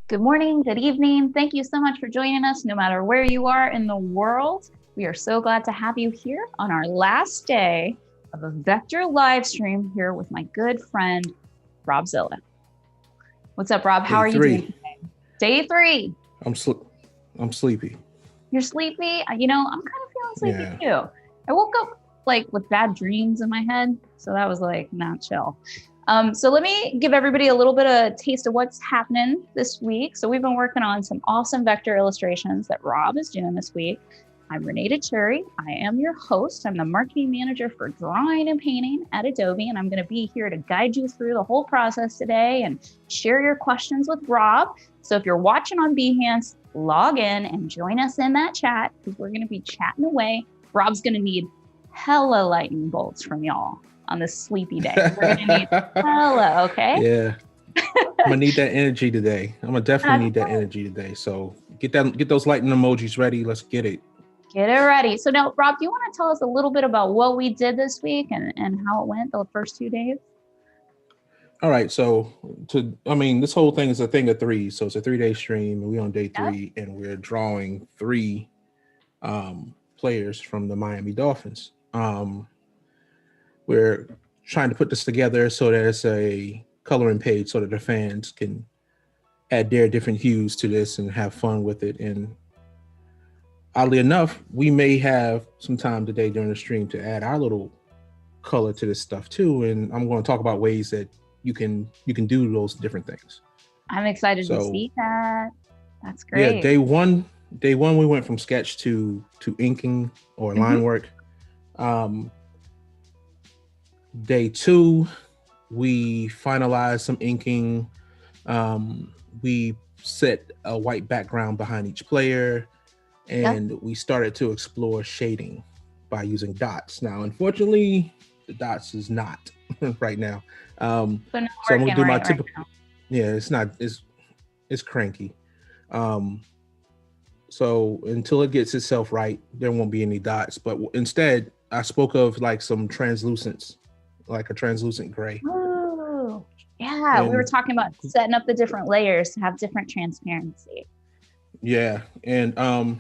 Good morning, good evening. Thank you so much for joining us, no matter where you are in the world. We are so glad to have you here on our last day of a Vector live stream here with my good friend, RobZilla. What's up, Rob? How Day are you doing three. today? Day three. I'm sl- I'm sleepy. You're sleepy? I'm kind of feeling sleepy Yeah. too. I woke up like with bad dreams in my head, so that was like not chill. So let me give everybody a little bit of a taste of what's happening this week. So we've been working on some awesome vector illustrations that Rob is doing this week. I'm Renee Cherry. I am your host. I'm the marketing manager for drawing and painting at Adobe, and I'm going to be here to guide you through the whole process today and share your questions with Rob. So if you're watching on Behance, log in and join us in that chat because we're going to be chatting away. Rob's going to need hella lightning bolts from y'all on this sleepy day. We're going to need hella, okay? Yeah. I'm gonna need that energy today. I'm gonna definitely That's need that right. energy today. So get those lightning emojis ready. Let's get it. Get it ready. So now, Rob, do you want to tell us a little bit about what we did this week and how it went the first 2 days? All right. So this whole thing is a thing of three. So it's a 3-day stream, and we're on day Yep. three, and we're drawing three players from the Miami Dolphins. We're trying to put this together so that it's a coloring page so that the fans can add their different hues to this and have fun with it. And oddly enough, we may have some time today during the stream to add our little color to this stuff too. And I'm going to talk about ways that you can do those different things. I'm excited to So see that. That's yeah, great. day one we went from sketch to inking or line Mhm. work. Um, Day two, we finalized some inking. We set a white background behind each player, Yep. and we started to explore shading by using dots. Now, unfortunately, the dots is not right now. So not So I'm gonna working do my right typical. now. Yeah, it's not. It's cranky. Um, so until it gets itself right, there won't be any dots. But instead, I spoke of like some translucence, like a translucent gray, Ooh. Yeah, we were and talking about setting up the different layers to have different transparency. yeah, and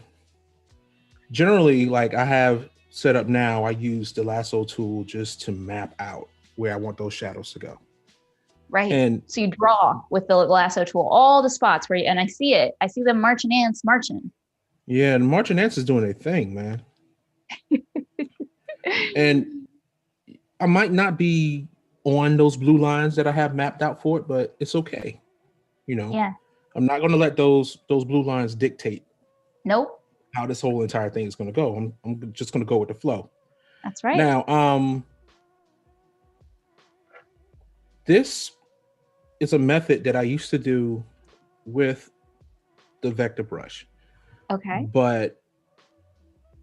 generally, like I have set up now, I use the lasso tool just to map out where I want those shadows to go. Right. And So you draw with the lasso tool all the spots where and I see it. I see them marching ants marching. yeah, and March and Ants is doing a thing, man. And I might not be on those blue lines that I have mapped out for it, but it's okay. You know, Yeah. I'm not going to let those blue lines dictate Nope. how this whole entire thing is going to go. I'm just going to go with the flow. That's right. Now, this is a method that I used to do with the vector brush, Okay. but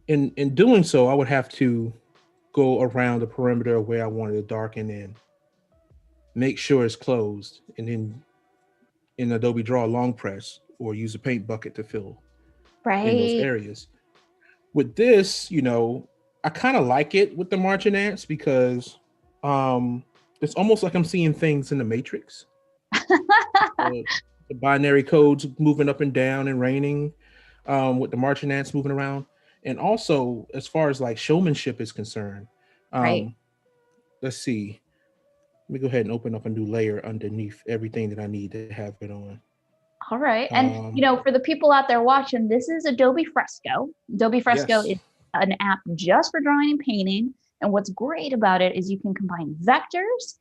in doing so, I would have to go around the perimeter of where I wanted to darken in, make sure it's closed, and then in Adobe Draw long press or use a paint bucket to fill in those Right. areas. With this, I kind of like it with the marching ants because um, it's almost like I'm seeing things in the Matrix. The, the binary codes moving up and down and raining, with the marching ants moving around. And also, as far as like showmanship is concerned, Right. um, let's see. Let me go ahead and open up a new layer underneath everything that I need to have it on. All right. And Um, for the people out there watching, this is Adobe Fresco. Adobe Fresco yes. is an app just for drawing and painting. And what's great about it is you can combine vectors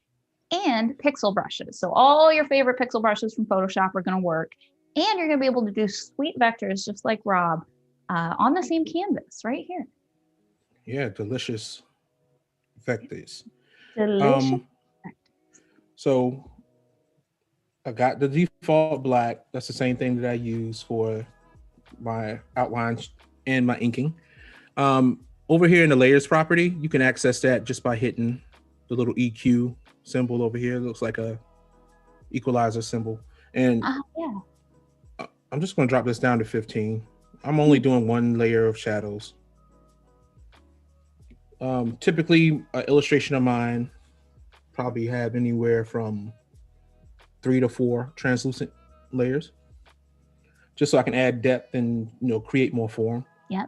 and pixel brushes. So all your favorite pixel brushes from Photoshop are going to work. And you're going to be able to do sweet vectors just like Rob on the same canvas right here. Yeah, delicious vectors. Delicious. Um, so I got the default black. That's the same thing that I use for my outlines and my inking. Over here in the layers property, you can access that just by hitting the little EQ symbol over here. It looks like a equalizer symbol. And Yeah. I'm just going to drop this down to 15. I'm only doing one layer of shadows. Typically, an illustration of mine probably have anywhere from 3 to 4 translucent layers. just so I can add depth and, create more form. Yep.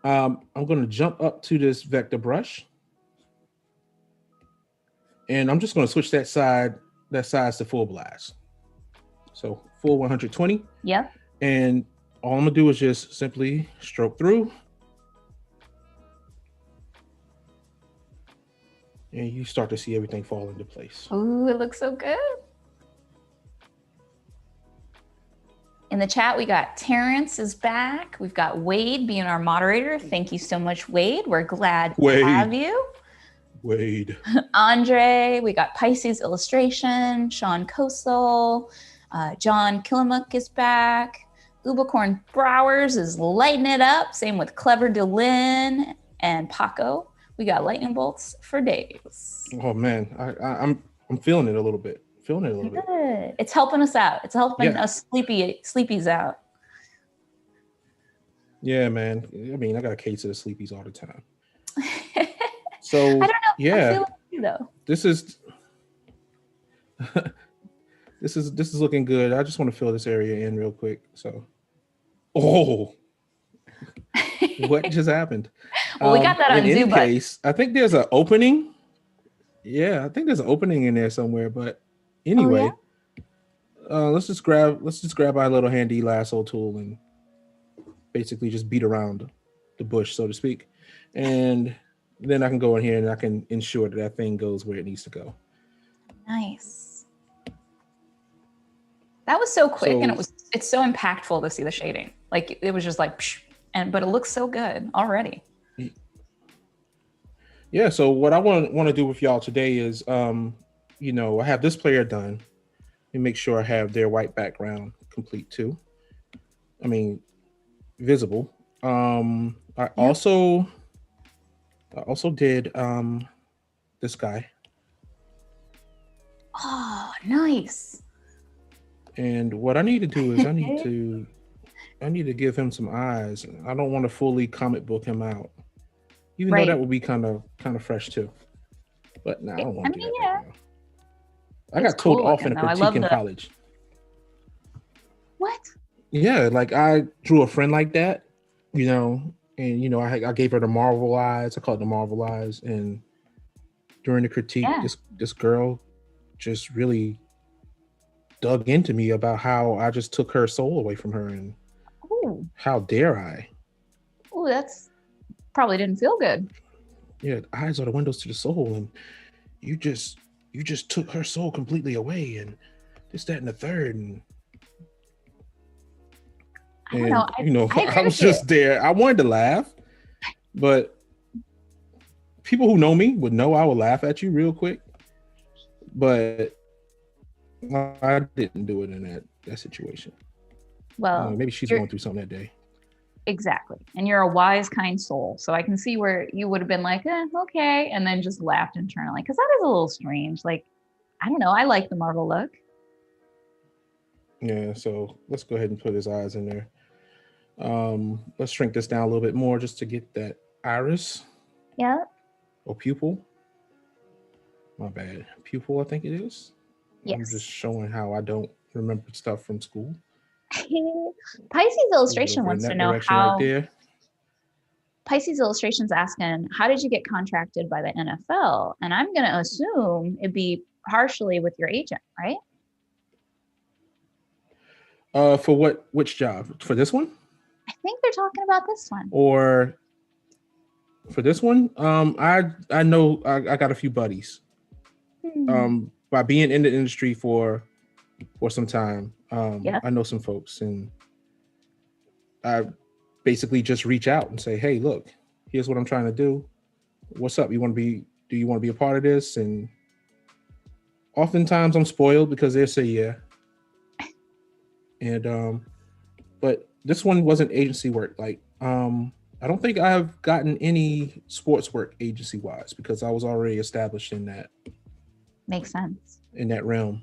I'm going to jump up to this vector brush, and I'm just going to switch that size to full blast. So full 120. Yep. And all I'm gonna do is just simply stroke through. And you start to see everything fall into place. Ooh, it looks so good. In the chat, we got Terrence is back. We've got Wade being our moderator. Thank you so much, Wade. We're glad to have you. Wade. Andre, we got Pisces Illustration, Sean Kosel, John Killamuk is back. Ubicorn Browers is lighting it up. Same with Clever Delin and Paco. We got lightning bolts for days. Oh man, I'm feeling it a little bit. Bit. It's helping us out. It's helping us sleepies out. Yeah, man. I mean, I got a case of the sleepies all the time. So I don't know. Yeah, I feel like you, though. This is looking good. I just want to fill this area in real quick. So, what just happened? Well, we got that on Zoom. In any case, I think there's an opening. Yeah, I think there's an opening in there somewhere. But anyway, let's just grab our little handy lasso tool and basically just beat around the bush, so to speak, and then I can go in here and I can ensure that thing goes where it needs to go. Nice. That was so quick, and it's so impactful to see the shading. Like it was just like, psh, but it looks so good already. Yeah. So what I want to do with y'all today is, I have this player done, and make sure I have their white background complete too. I mean, visible. I also did this guy. Oh, nice. And what I need to do is I need to give him some eyes. I don't want to fully comic book him out, even though that would be kind of fresh too. But no, I don't want to do that right now. I got told off in a critique in college. What? Yeah, like I drew a friend like that, and I gave her the Marvel eyes. I call it the Marvel eyes. And during the critique, this girl just really dug into me about how I just took her soul away from her, and how dare I? Oh, that's probably didn't feel good. Yeah, eyes are the windows to the soul, and you just took her soul completely away, and this, that, and the third, and I don't know. I was just there. I wanted to laugh, but people who know me would know I would laugh at you real quick. But I didn't do it in that situation. Well, maybe she's going through something that day. Exactly. And you're a wise, kind soul. So I can see where you would have been like, okay, and then just laughed internally. Because that is a little strange. Like, I don't know. I like the Marvel look. Yeah, so let's go ahead and put his eyes in there. Let's shrink this down a little bit more just to get that iris. Yeah. Or pupil. My bad. Pupil, I think it is. Yes. I'm just showing how I don't remember stuff from school. Pisces Illustration wants to know how. Right, Pisces Illustration's asking, how did you get contracted by the NFL? And I'm going to assume it'd be partially with your agent, right? For which job? For this one? I think they're talking about this one. Or for this one? I know I got a few buddies. By being in the industry for some time, I know some folks, and I basically just reach out and say, hey, look, here's what I'm trying to do. What's up? Do you want to be a part of this? And oftentimes I'm spoiled because they say yeah. And but this one wasn't agency work. Like I don't think I've gotten any sports work agency wise because I was already established in that. Makes sense. In that realm.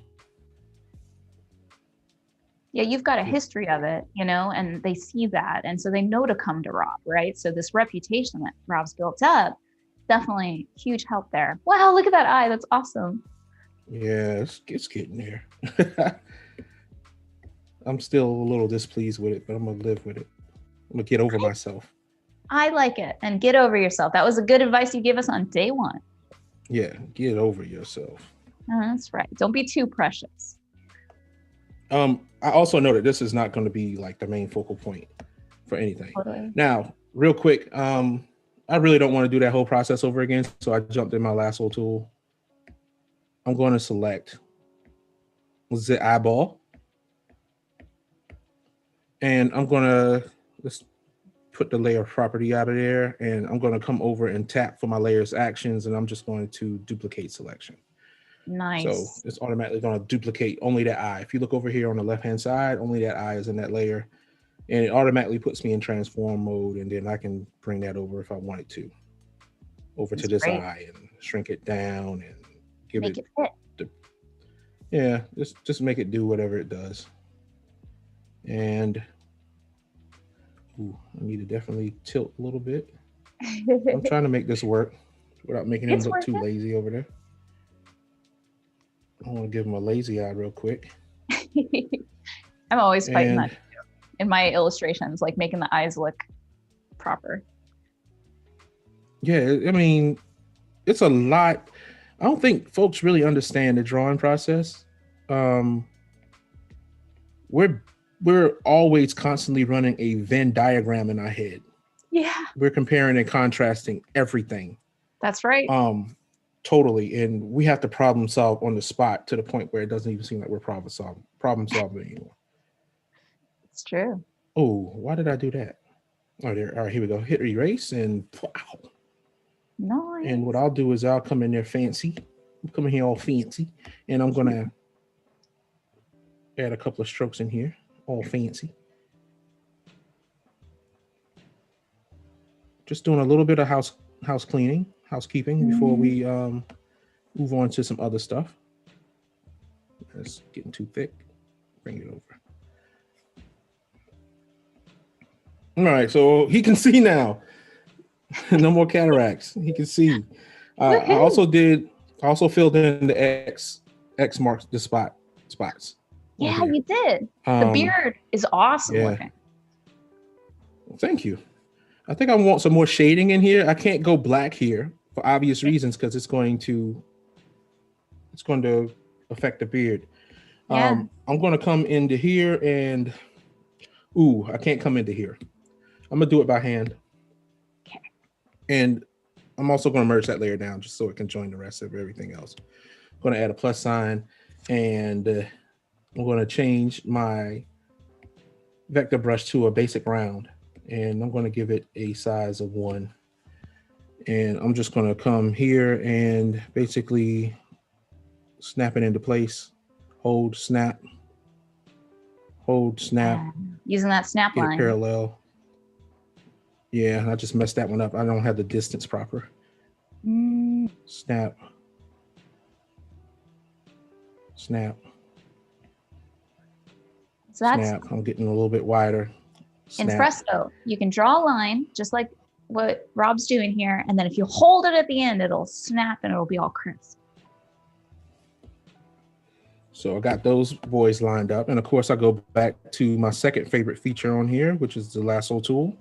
Yeah, you've got a history of it, and they see that. And so they know to come to Rob, right? So this reputation that Rob's built up, definitely huge help there. Wow, look at that eye. That's awesome. Yeah, it's getting there. I'm still a little displeased with it, but I'm gonna live with it. I'm gonna get over myself. I like it. And get over yourself. That was a good advice you gave us on day one. Yeah, get over yourself. That's right. Don't be too precious. I also know that this is not going to be like the main focal point for anything. Totally. Now, real quick, I really don't want to do that whole process over again, so I jumped in my lasso tool. I'm going to select the eyeball, and I'm going to just put the layer property out of there, and I'm going to come over and tap for my layers actions, and I'm just going to duplicate selection. Nice. So it's automatically going to duplicate only that eye. If you look over here on the left-hand side, only that eye is in that layer, and it automatically puts me in transform mode, and then I can bring that over if I wanted to, over to this eye and shrink it down and give it fit. Yeah, just make it do whatever it does. And I need to definitely tilt a little bit. I'm trying to make this work without making him look too lazy over there. I want to give him a lazy eye real quick. I'm always fighting that in my illustrations, like making the eyes look proper. Yeah, I mean, it's a lot. I don't think folks really understand the drawing process. We're always constantly running a Venn diagram in our head. Yeah. We're comparing and contrasting everything. That's right. Totally. And we have to problem solve on the spot to the point where it doesn't even seem like we're problem solving anymore. It's true. Oh, why did I do that? Oh, there. All right, here we go. Hit erase and wow. Nice. And what I'll do is I'll come in there fancy. I'm coming here all fancy. And I'm going to add a couple of strokes in here, all fancy. Just doing a little bit of housekeeping before we move on to some other stuff. It's getting too thick. Bring it over. All right, so he can see now. No more cataracts. He can see. I also filled in the X marks the spots. Yeah, you did. The beard is awesome looking. Thank you. I think I want some more shading in here. I can't go black here for obvious reasons because it's going to affect the beard. Yeah. I'm going to come into here and I can't come into here. I'm going to do it by hand. Okay. And I'm also going to merge that layer down just so it can join the rest of everything else. I'm going to add a plus sign and I'm going to change my vector brush to a basic round. And I'm going to give it a size of 1. And I'm just going to come here and basically snap it into place. Hold, snap. Using that snap line. Get it parallel. Yeah, I just messed that one up. I don't have the distance proper. Snap. Snap. So that's snap. I'm getting a little bit wider. In Fresco, you can draw a line just like what Rob's doing here. And then if you hold it at the end, it'll snap and it'll be all crisp. So I got those boys lined up. And of course, I go back to my second favorite feature on here, which is the lasso tool.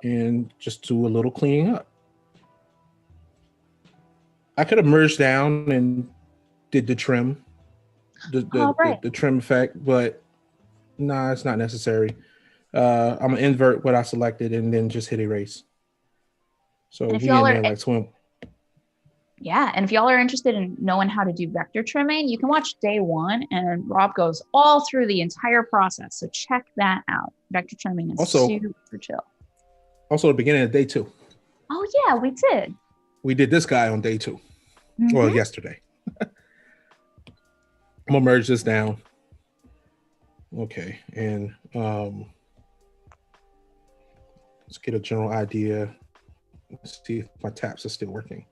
And just do a little cleaning up. I could have merged down and did the trim, the trim effect, but nah, it's not necessary. I'm gonna invert what I selected and then just hit erase. So we in there like swim. Yeah, and if y'all are interested in knowing how to do vector trimming, you can watch day 1, and Rob goes all through the entire process. So check that out. Vector trimming is super chill. Also, the beginning of day 2. Oh yeah, we did. We did this guy on day 2. Well, yesterday. I'm gonna merge this down. Okay, and let's get a general idea. Let's see if my taps are still working.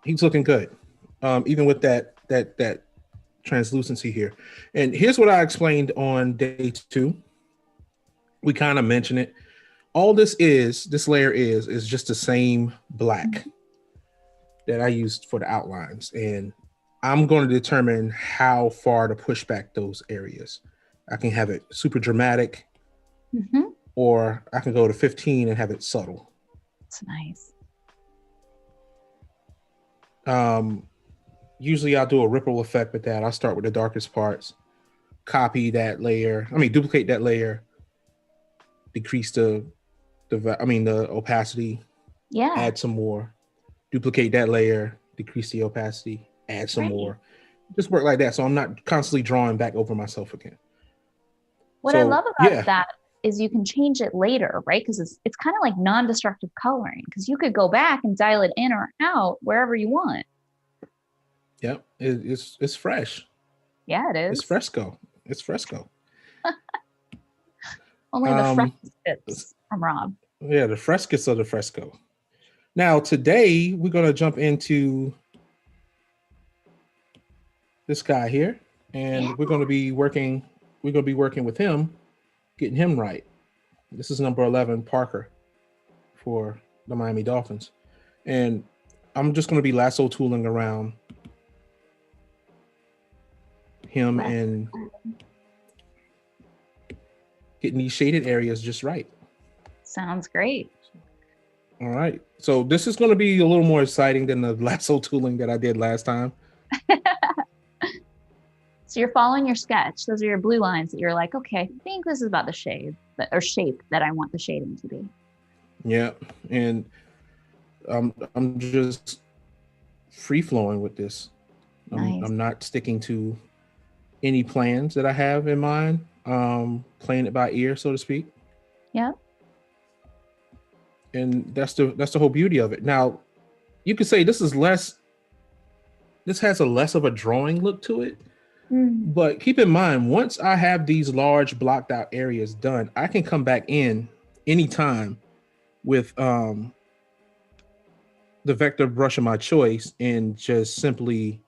He's looking good, even with that translucency here. And here's what I explained on day 2. We kind of mentioned it. All this layer is just the same black that I used for the outlines. And I'm going to determine how far to push back those areas. I can have it super dramatic, Mm-hmm. or I can go to 15 and have it subtle. It's nice. Usually I'll do a ripple effect with that. I'll start with the darkest parts, copy that layer. Duplicate that layer, decrease the opacity, Yeah. add some more, duplicate that layer, decrease the opacity, add some more. Just work like that. So I'm not constantly drawing back over myself again. What I love about that is you can change it later, right? Because it's kind of like non-destructive coloring, because you could go back and dial it in or out wherever you want. Yep, it's fresh. Yeah, it is. It's fresco. It's fresco. Only the frescos from Rob. Yeah, the frescos of the fresco. Now today we're gonna jump into this guy here, and we're gonna be working with him, getting him right. This is number 11, Parker, for the Miami Dolphins, and I'm just gonna be lasso tooling around him and getting these shaded areas just right. Sounds great. All right. So this is going to be a little more exciting than the lasso tooling that I did last time. So you're following your sketch. Those are your blue lines that you're like, okay, I think this is about the shade or shape that I want the shading to be. Yeah. And I'm just free flowing with this. Nice. I'm not sticking to any plans that I have in mind. Playing it by ear, so to speak. Yeah. And that's the whole beauty of it. Now, you could say this has a less of a drawing look to it. But keep in mind, once I have these large blocked out areas done, I can come back in anytime with the vector brush of my choice and just simply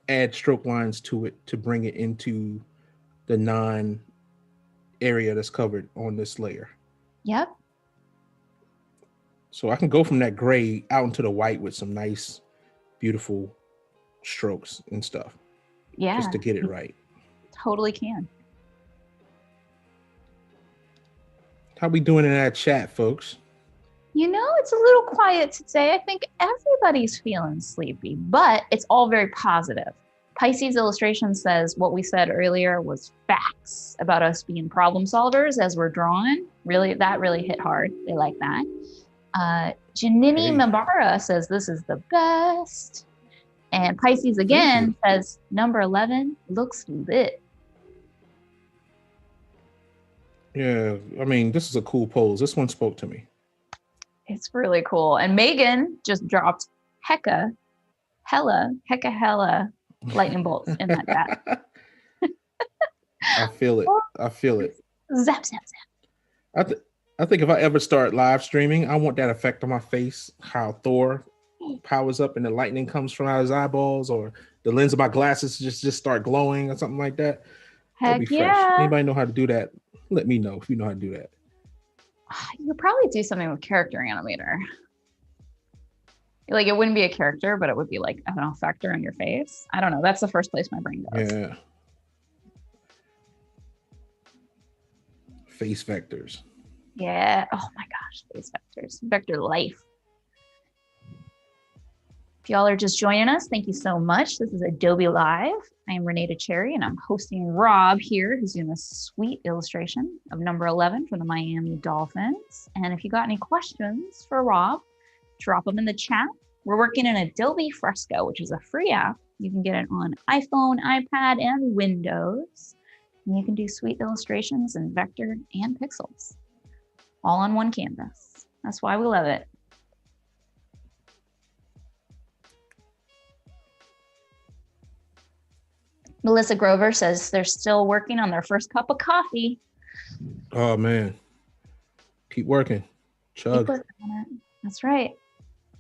add stroke lines to it to bring it into the non area that's covered on this layer. Yep. So I can go from that gray out into the white with some nice, beautiful strokes and stuff. Yeah. Just to get it right. Totally can. How we doing in that chat, folks? You know, it's a little quiet today. I think everybody's feeling sleepy, but it's all very positive. Pisces Illustration says what we said earlier was facts about us being problem solvers as we're drawing. That really hit hard. They like that. Janini Mabara says this is the best. And Pisces again says number 11 looks lit. Yeah, I mean, this is a cool pose. This one spoke to me. It's really cool. And Megan just dropped hella lightning bolts in that chat. I feel it. Zap, zap, zap. I think if I ever start live streaming, I want that effect on my face, how Thor powers up and the lightning comes from out his eyeballs, or the lens of my glasses just start glowing or something like that. That'd be fresh. Anybody know how to do that? Let me know if you know how to do that. You could probably do something with Character Animator. Like, it wouldn't be a character, but it would be like an effect on your face. I don't know. That's the first place my brain goes. Yeah. Face vectors. Yeah. Oh my gosh. Face vectors. Vector life. If y'all are just joining us, thank you so much. This is Adobe Live. I am Renee Cherry, and I'm hosting Rob here, who's doing this sweet illustration of number 11 from the Miami Dolphins. And if you got any questions for Rob, drop them in the chat. We're working in Adobe Fresco, which is a free app. You can get it on iPhone, iPad, and Windows. And you can do sweet illustrations in vector and pixels, all on one canvas. That's why we love it. Melissa Grover says they're still working on their first cup of coffee. Oh, man. Keep working. Chug. Keep working on it. That's right.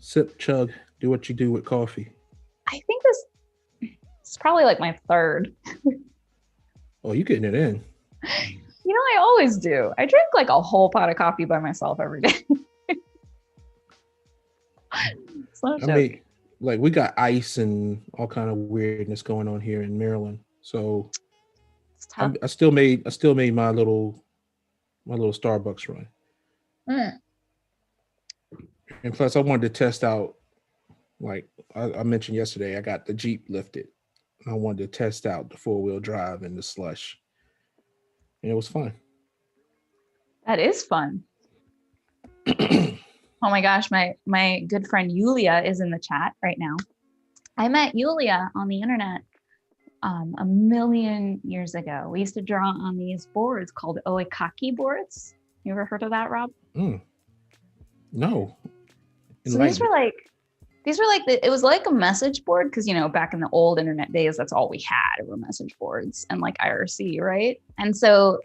Sip, chug. Do what you do with coffee. I think this is probably like my third. Oh, you getting it in. You know, I always do. I drink like a whole pot of coffee by myself every day. It's not a joke. Like, we got ice and all kind of weirdness going on here in Maryland. So It's tough. I still made my little Starbucks run. Mm. And plus, I wanted to test out, like I mentioned yesterday, I got the Jeep lifted. I wanted to test out the 4-wheel drive in the slush, and it was fun. That is fun. Oh my gosh, my good friend Yulia is in the chat right now. I met Yulia on the internet a million years ago. We used to draw on these boards called oikaki boards. You ever heard of that, Rob? No. So these were like it was like a message board because, back in the old internet days, that's all we had were message boards and like IRC, right? And so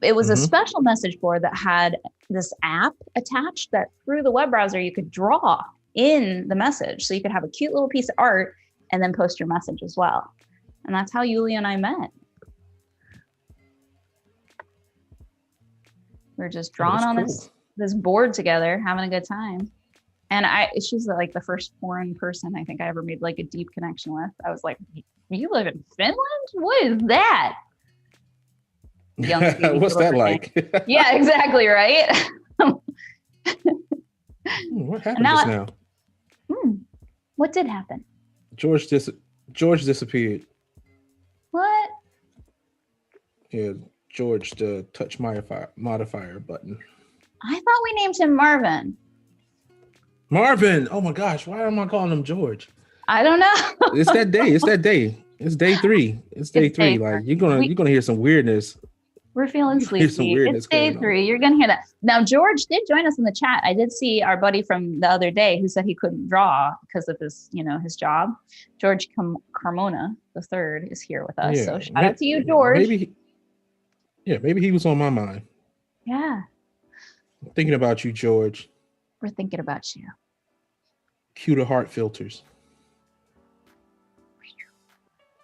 it was a special message board that had this app attached that through the web browser, you could draw in the message. So you could have a cute little piece of art and then post your message as well. And that's how Yulia and I met. We were just drawing on this board together, having a good time. And she's like the first foreign person I think I ever made like a deep connection with. I was like, you live in Finland? What is that? What's that like? Yeah, exactly, right? What happened just now? What did happen? George disappeared. What? Yeah, George, the touch modifier button. I thought we named him Marvin. Marvin! Oh my gosh, why am I calling him George? I don't know. It's that day. It's day 3. It's day 3. Like you're gonna hear some weirdness. We're feeling sleepy. It's day 3. You're gonna hear that. Now George did join us in the chat. I did see our buddy from the other day who said he couldn't draw because of his job. George Carmona III is here with us. Yeah, so shout out to you, George. Maybe he was on my mind. Yeah. I'm thinking about you, George. We're thinking about you. Cue the heart filters.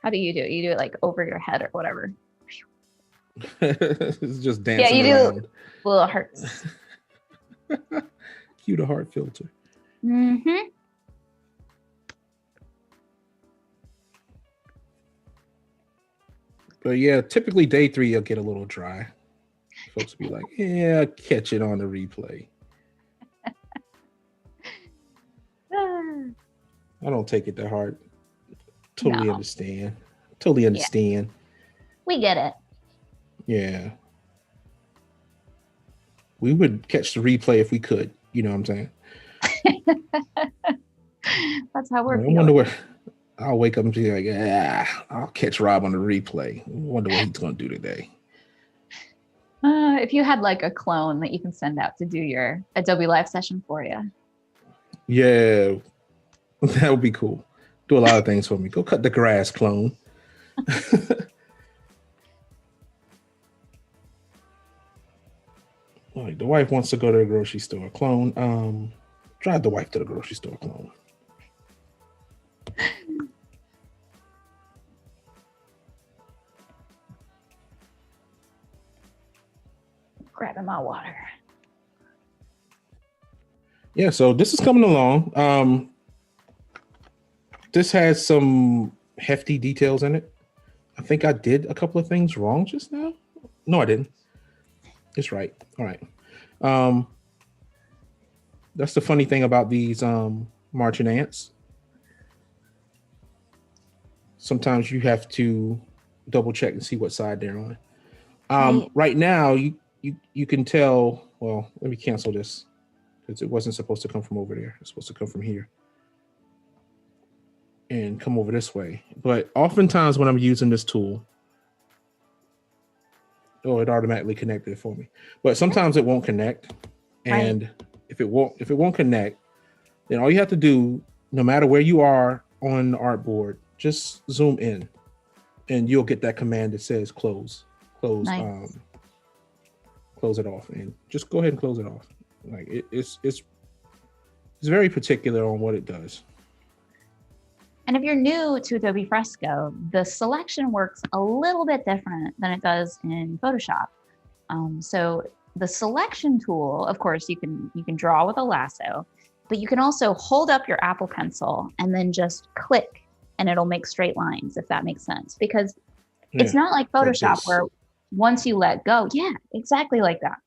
How do you do it? You do it like over your head or whatever. It's just dancing around. Do little hearts. Cue the heart filter. Mm-hmm. But yeah, typically day 3 you'll get a little dry. Folks will be like, yeah, catch it on the replay. I don't take it to heart. Totally understand. Yeah. We get it. Yeah. We would catch the replay if we could. You know what I'm saying? That's how we're feeling. I wonder what I'll wake up and be like, I'll catch Rob on the replay. I wonder what he's going to do today. If you had like a clone that you can send out to do your Adobe Live session for you. Yeah, that would be cool. Do a lot of things for me. Go cut the grass, clone. Like the wife wants to go to the grocery store, clone. Drive the wife to the grocery store, clone. Grabbing my water. Yeah, so this is coming along. This has some hefty details in it. I think I did a couple of things wrong just now. No, I didn't. It's right. All right. That's the funny thing about these marching ants. Sometimes you have to double check and see what side they're on. Right now, you can tell. Well, let me cancel this because it wasn't supposed to come from over there. It's supposed to come from here and come over this way. But oftentimes when I'm using this tool, it automatically connected it for me. But sometimes it won't connect. And right. if it won't connect, then all you have to do, no matter where you are on the artboard, just zoom in and you'll get that command that says close. Nice. Close it off, and just go ahead and close it off. Like it's very particular on what it does. And if you're new to Adobe Fresco, the selection works a little bit different than it does in Photoshop. So the selection tool, of course, you can draw with a lasso, but you can also hold up your Apple Pencil and then just click, and it'll make straight lines, if that makes sense. Because It's not like Photoshop where once you let go, yeah, exactly like that.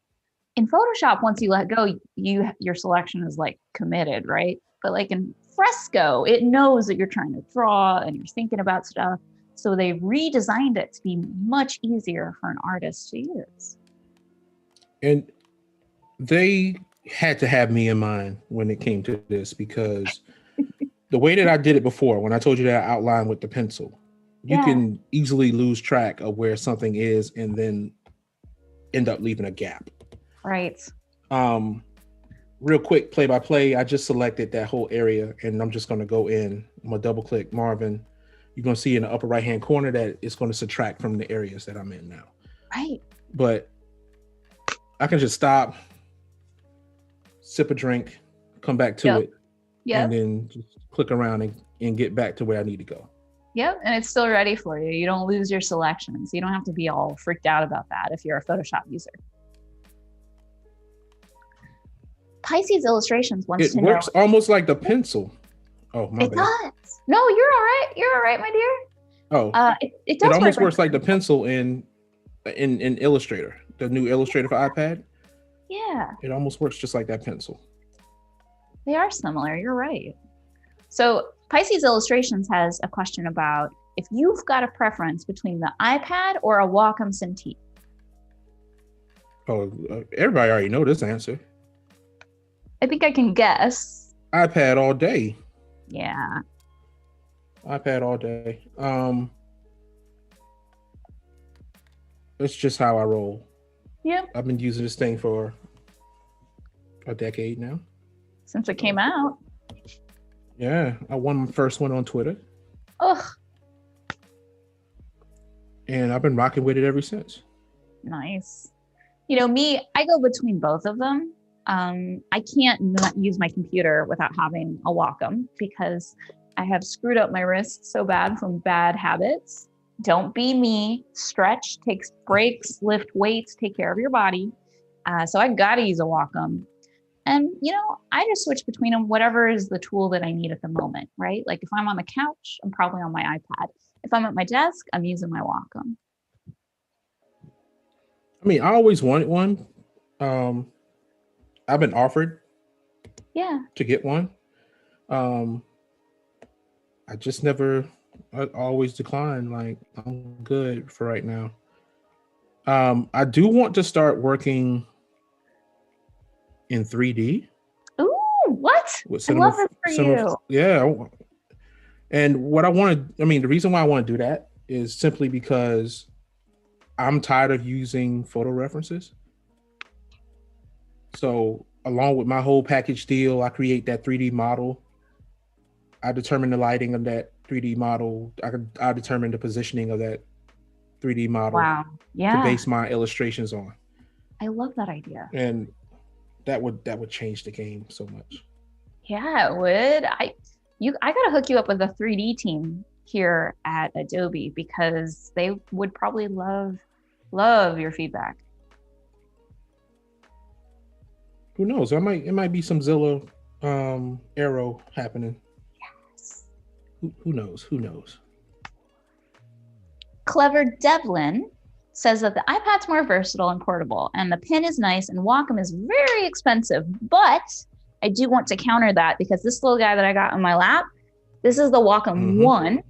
In Photoshop, once you let go, your selection is like committed, right? But like in Fresco, it knows that you're trying to draw and you're thinking about stuff. So they redesigned it to be much easier for an artist to use. And they had to have me in mind when it came to this, because the way that I did it before, when I told you that I outlined with the pencil, you can easily lose track of where something is and then end up leaving a gap. Right. Real quick, play by play, I just selected that whole area and I'm just going to go in. I'm going to double click Marvin. You're going to see in the upper right hand corner that it's going to subtract from the areas that I'm in now. Right. But I can just stop, sip a drink, come back to it, and then just click around and get back to where I need to go. Yep, and it's still ready for you. You don't lose your selections. You don't have to be all freaked out about that if you're a Photoshop user. Pisces Illustrations wants to know. It works almost like the pencil. Oh, my bad. It does. No, you're all right. You're all right, my dear. Oh, it does. It almost works like the pencil in Illustrator, the new Illustrator for iPad. Yeah. It almost works just like that pencil. They are similar. You're right. So Pisces Illustrations has a question about if you've got a preference between the iPad or a Wacom Cintiq. Oh, everybody already know this answer. I think I can guess. iPad all day. Yeah. iPad all day. It's just how I roll. Yep. I've been using this thing for a decade now. Since it came out. Yeah, I won my first one on Twitter. Ugh. And I've been rocking with it ever since. Nice. You know, me, I go between both of them. I can't not use my computer without having a Wacom because I have screwed up my wrists so bad from bad habits. Don't be me. Stretch, take breaks, lift weights, take care of your body. So I got to use a Wacom. And, you know, I just switch between them, whatever is the tool that I need at the moment, right? Like if I'm on the couch, I'm probably on my iPad. If I'm at my desk, I'm using my Wacom. I mean, I always wanted one. I've been offered to get one. I just never, I always decline. Like, I'm good for right now. I do want to start working in 3D. Ooh, what? I love this for you. Yeah. And what I want to, I mean, the reason why I want to do that is simply because I'm tired of using photo references. So along with my whole package deal, I create that 3D model. I determine the lighting of that 3D model. I determine the positioning of that 3D model. Wow. Yeah. To base my illustrations on. I love that idea. And that would change the game so much. Yeah, it would. I gotta hook you up with a 3D team here at Adobe because they would probably love your feedback. Who knows? It might be some Zilla arrow happening. Yes. Who knows? Who knows? Clever Devlin says that the iPad's more versatile and portable, and the pen is nice, and Wacom is very expensive. But I do want to counter that because this little guy that I got in my lap, this is the Wacom 1,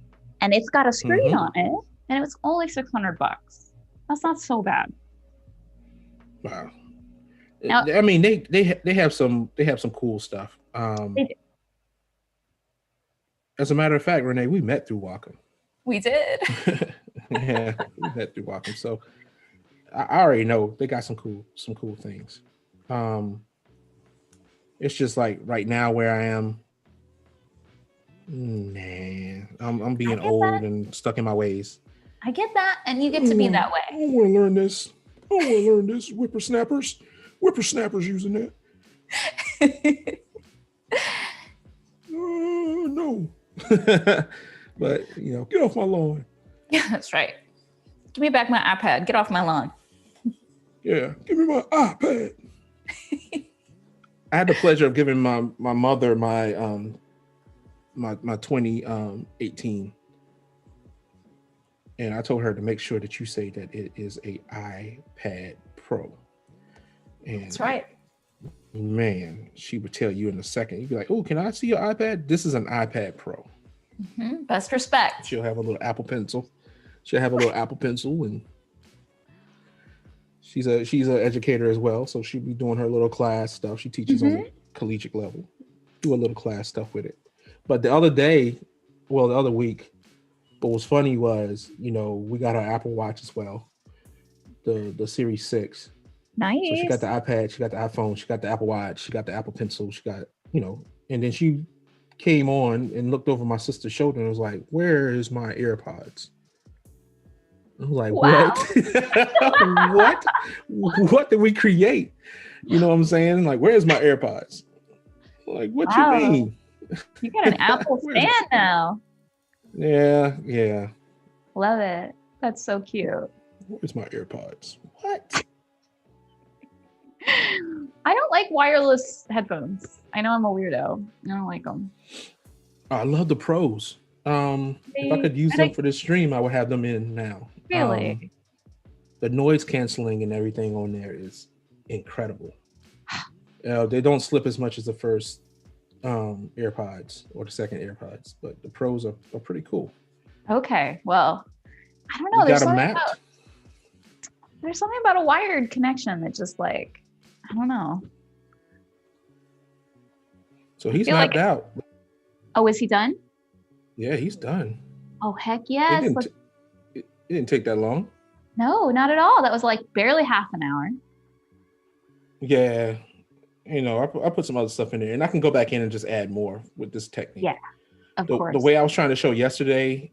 and it's got a screen on it, and it was only $600. That's not so bad. Wow. Now, I mean, they have some cool stuff. They do. As a matter of fact, Renee, we met through Wacom. We did. Yeah, we met through Wacom. So I already know they got some cool things. It's just like right now where I am. I'm being old and stuck in my ways. I get that, and you get to be that way. I want to learn this. Whippersnappers using that. No. But, you know, get off my lawn. Yeah, that's right. Give me back my iPad. Get off my lawn. Yeah, give me my iPad. I had the pleasure of giving my mother my 2018. And I told her to make sure that you say that it is a iPad Pro. And That's right. man, she would tell you in a second. You'd be like, "Oh, can I see your iPad? This is an iPad Pro." Best respect. She'll have a little Apple Pencil. And she's an educator as well, so she'll be doing her little class stuff. She teaches on the collegiate level. Do a little class stuff with it. But the other week, what was funny was, we got our Apple Watch as well, the Series 6. Nice. So she got the iPad, she got the iPhone, she got the Apple Watch, she got the Apple Pencil, she got, and then she came on and looked over my sister's shoulder and was like, "Where is my AirPods?" I was like, wow. What? What did we create? You know what I'm saying? Like, where's my AirPods? Like, what you mean? You got an Apple fan now. Yeah. Love it. That's so cute. Where's my AirPods? What? I don't like wireless headphones. I know I'm a weirdo. I don't like them. I love the Pros. If I could use them for this stream, I would have them in now. Really? The noise canceling and everything on there is incredible. They don't slip as much as the first AirPods or the second AirPods, but the Pros are pretty cool. Okay, well, I don't know. There's something about a wired connection that just like, I don't know. So he's knocked out. Oh, is he done? Yeah, he's done. Oh, heck yes. It didn't take that long. No, not at all. That was like barely half an hour. Yeah. I put some other stuff in there, and I can go back in and just add more with this technique. Yeah, of course. The way I was trying to show yesterday,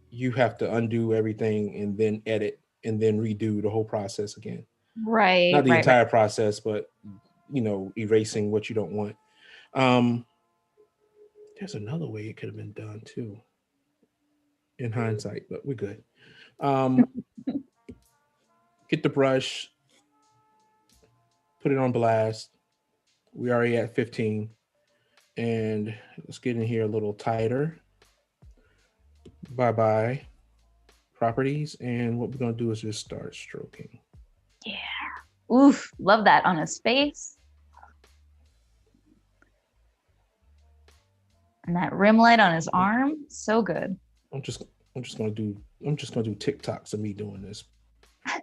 you have to undo everything and then edit and then redo the whole process again. Right. Not the entire process, but erasing what you don't want. There's another way it could have been done too, in hindsight, but we're good. Get the brush, put it on blast. We already at 15, and let's get in here a little tighter. Bye properties, and what we're gonna do is just start stroking. Yeah. Oof, love that on his face. And that rim light on his arm, so good. I'm just gonna do TikToks of me doing this. I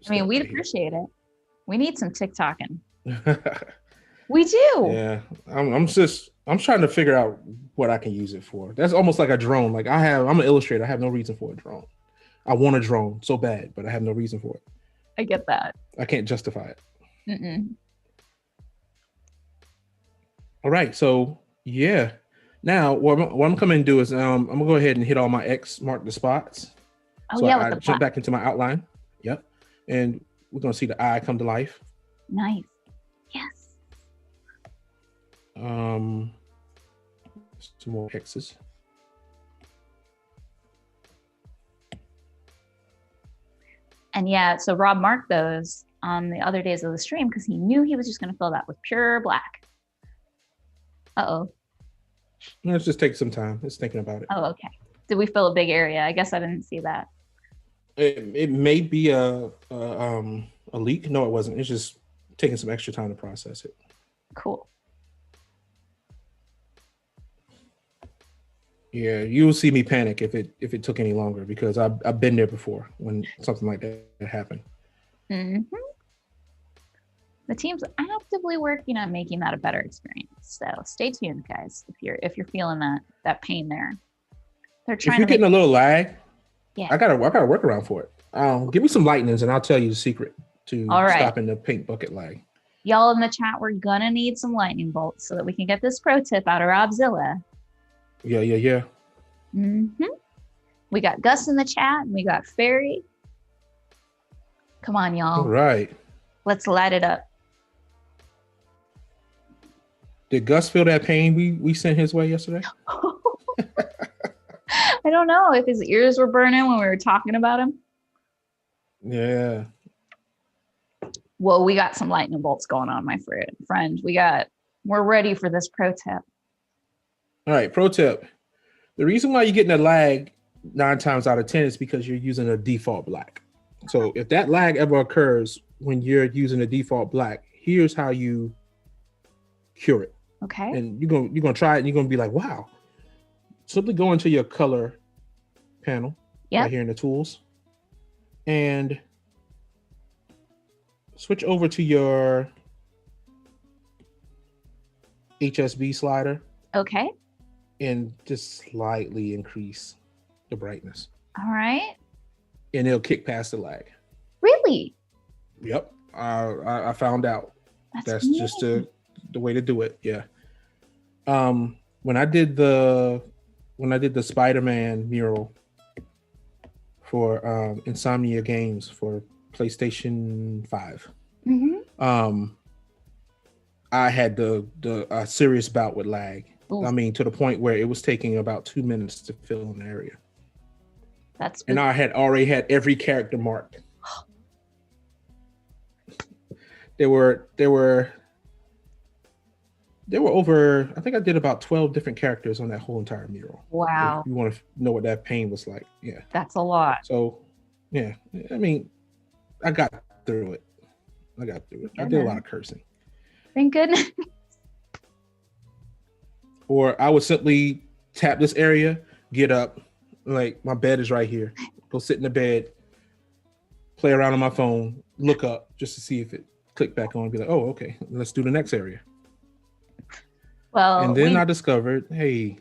mean, we'd appreciate it. We need some TikToking. We do. Yeah, I'm trying to figure out what I can use it for. That's almost like a drone. Like I'm an illustrator. I have no reason for a drone. I want a drone so bad, but I have no reason for it. I get that. I can't justify it. All right, so yeah. Now what I'm coming to do is I'm gonna go ahead and hit all my X, mark the spots. Oh so yeah, I jump back into my outline. Yep, and we're gonna see the eye come to life. Nice. Yes. Some more X's. And yeah, so Rob marked those on the other days of the stream because he knew he was just going to fill that with pure black. Uh-oh. Let's just take some time. It's thinking about it. Oh, okay. Did we fill a big area? I guess I didn't see that. It may be a leak. No, it wasn't. It's just taking some extra time to process it. Cool. Yeah, you'll see me panic if it took any longer because I've been there before when something like that happened. Mm-hmm. The team's actively working on making that a better experience. So stay tuned, guys. If you're feeling that pain there, they're trying. If you're getting a little lag, yeah, I got a workaround for it. Give me some lightnings and I'll tell you the secret to stopping the paint bucket lag. Y'all in the chat, we're gonna need some lightning bolts so that we can get this pro tip out of RobZilla. Yeah. Mm-hmm. We got Gus in the chat and we got Ferry. Come on, y'all. All right. Let's light it up. Did Gus feel that pain we sent his way yesterday? I don't know if his ears were burning when we were talking about him. Yeah. Well, we got some lightning bolts going on, my friend. We're ready for this pro tip. All right, pro tip. The reason why you're getting a lag 9 times out of 10 it's because you're using a default black. So if that lag ever occurs when you're using a default black, here's how you cure it. Okay. And you're gonna try it and you're gonna be like, wow. Simply go into your color panel right here in the tools and switch over to your HSB slider. Okay. And just slightly increase the brightness. All right. And it'll kick past the lag. Really? Yep. I found out. That's just the way to do it. Yeah. When I did the Spider-Man mural for Insomnia Games for PlayStation 5, I had a serious bout with lag. Ooh. I mean, to the point where it was taking about 2 minutes to fill an area. And I had already had every character marked. There were over, I think I did about 12 different characters on that whole entire mural. Wow. If you want to know what that pain was like. Yeah. That's a lot. So, yeah. I mean, I got through it. I did a lot of cursing. Thank goodness. Or I would simply tap this area, get up, like my bed is right here. Go sit in the bed, play around on my phone, look up just to see if it clicked back on and be like, oh, okay, let's do the next area. Well, and then I discovered, hey.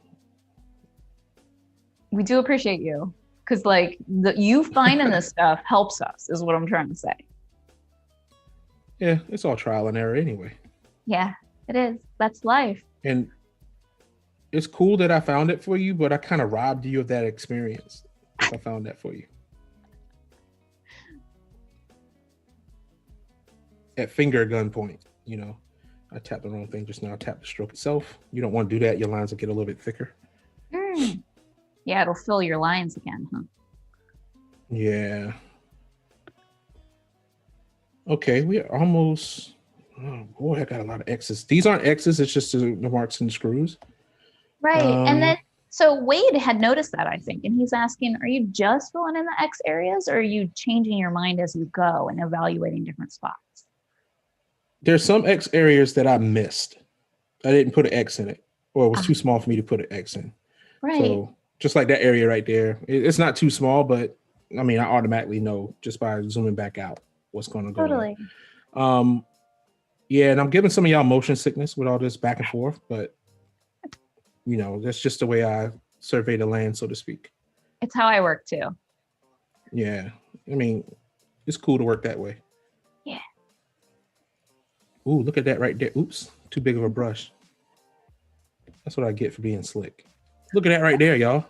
We do appreciate you because like you finding this stuff helps us is what I'm trying to say. Yeah, it's all trial and error anyway. Yeah, it is. That's life. And it's cool that I found it for you, but I kind of robbed you of that experience if I found that for you. At finger gunpoint, you know, I tapped the wrong thing just now. I tapped the stroke itself. You don't want to do that. Your lines will get a little bit thicker. Yeah, it'll fill your lines again, huh? Yeah. Okay, we are almost. Oh boy, I got a lot of X's. These aren't X's. It's just the marks and the screws. Right. And then, so Wade had noticed that, I think, and he's asking, are you just filling in the X areas or are you changing your mind as you go and evaluating different spots? There's some X areas that I missed. I didn't put an X in it, or it was too small for me to put an X in. Right. So just like that area right there, it's not too small, but I mean, I automatically know just by zooming back out what's going to go on. Yeah, and I'm giving some of y'all motion sickness with all this back and forth, but you know, that's just the way I survey the land, so to speak. It's how I work too. Yeah. I mean, it's cool to work that way. Yeah. Ooh, look at that right there. Oops, too big of a brush. That's what I get for being slick. Look at that right there, y'all.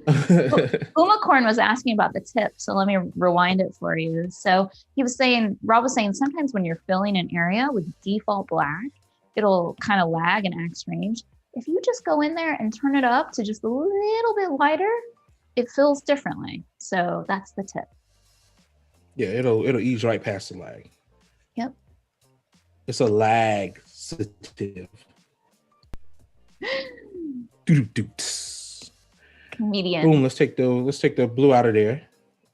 Umacorn was asking about the tip, so let me rewind it for you. So Rob was saying sometimes when you're filling an area with default black, it'll kind of lag and act strange. If you just go in there and turn it up to just a little bit lighter, it fills differently. So that's the tip. Yeah, it'll ease right past the lag. Yep. It's a lag sensitive. Median. Boom, let's take the blue out of there.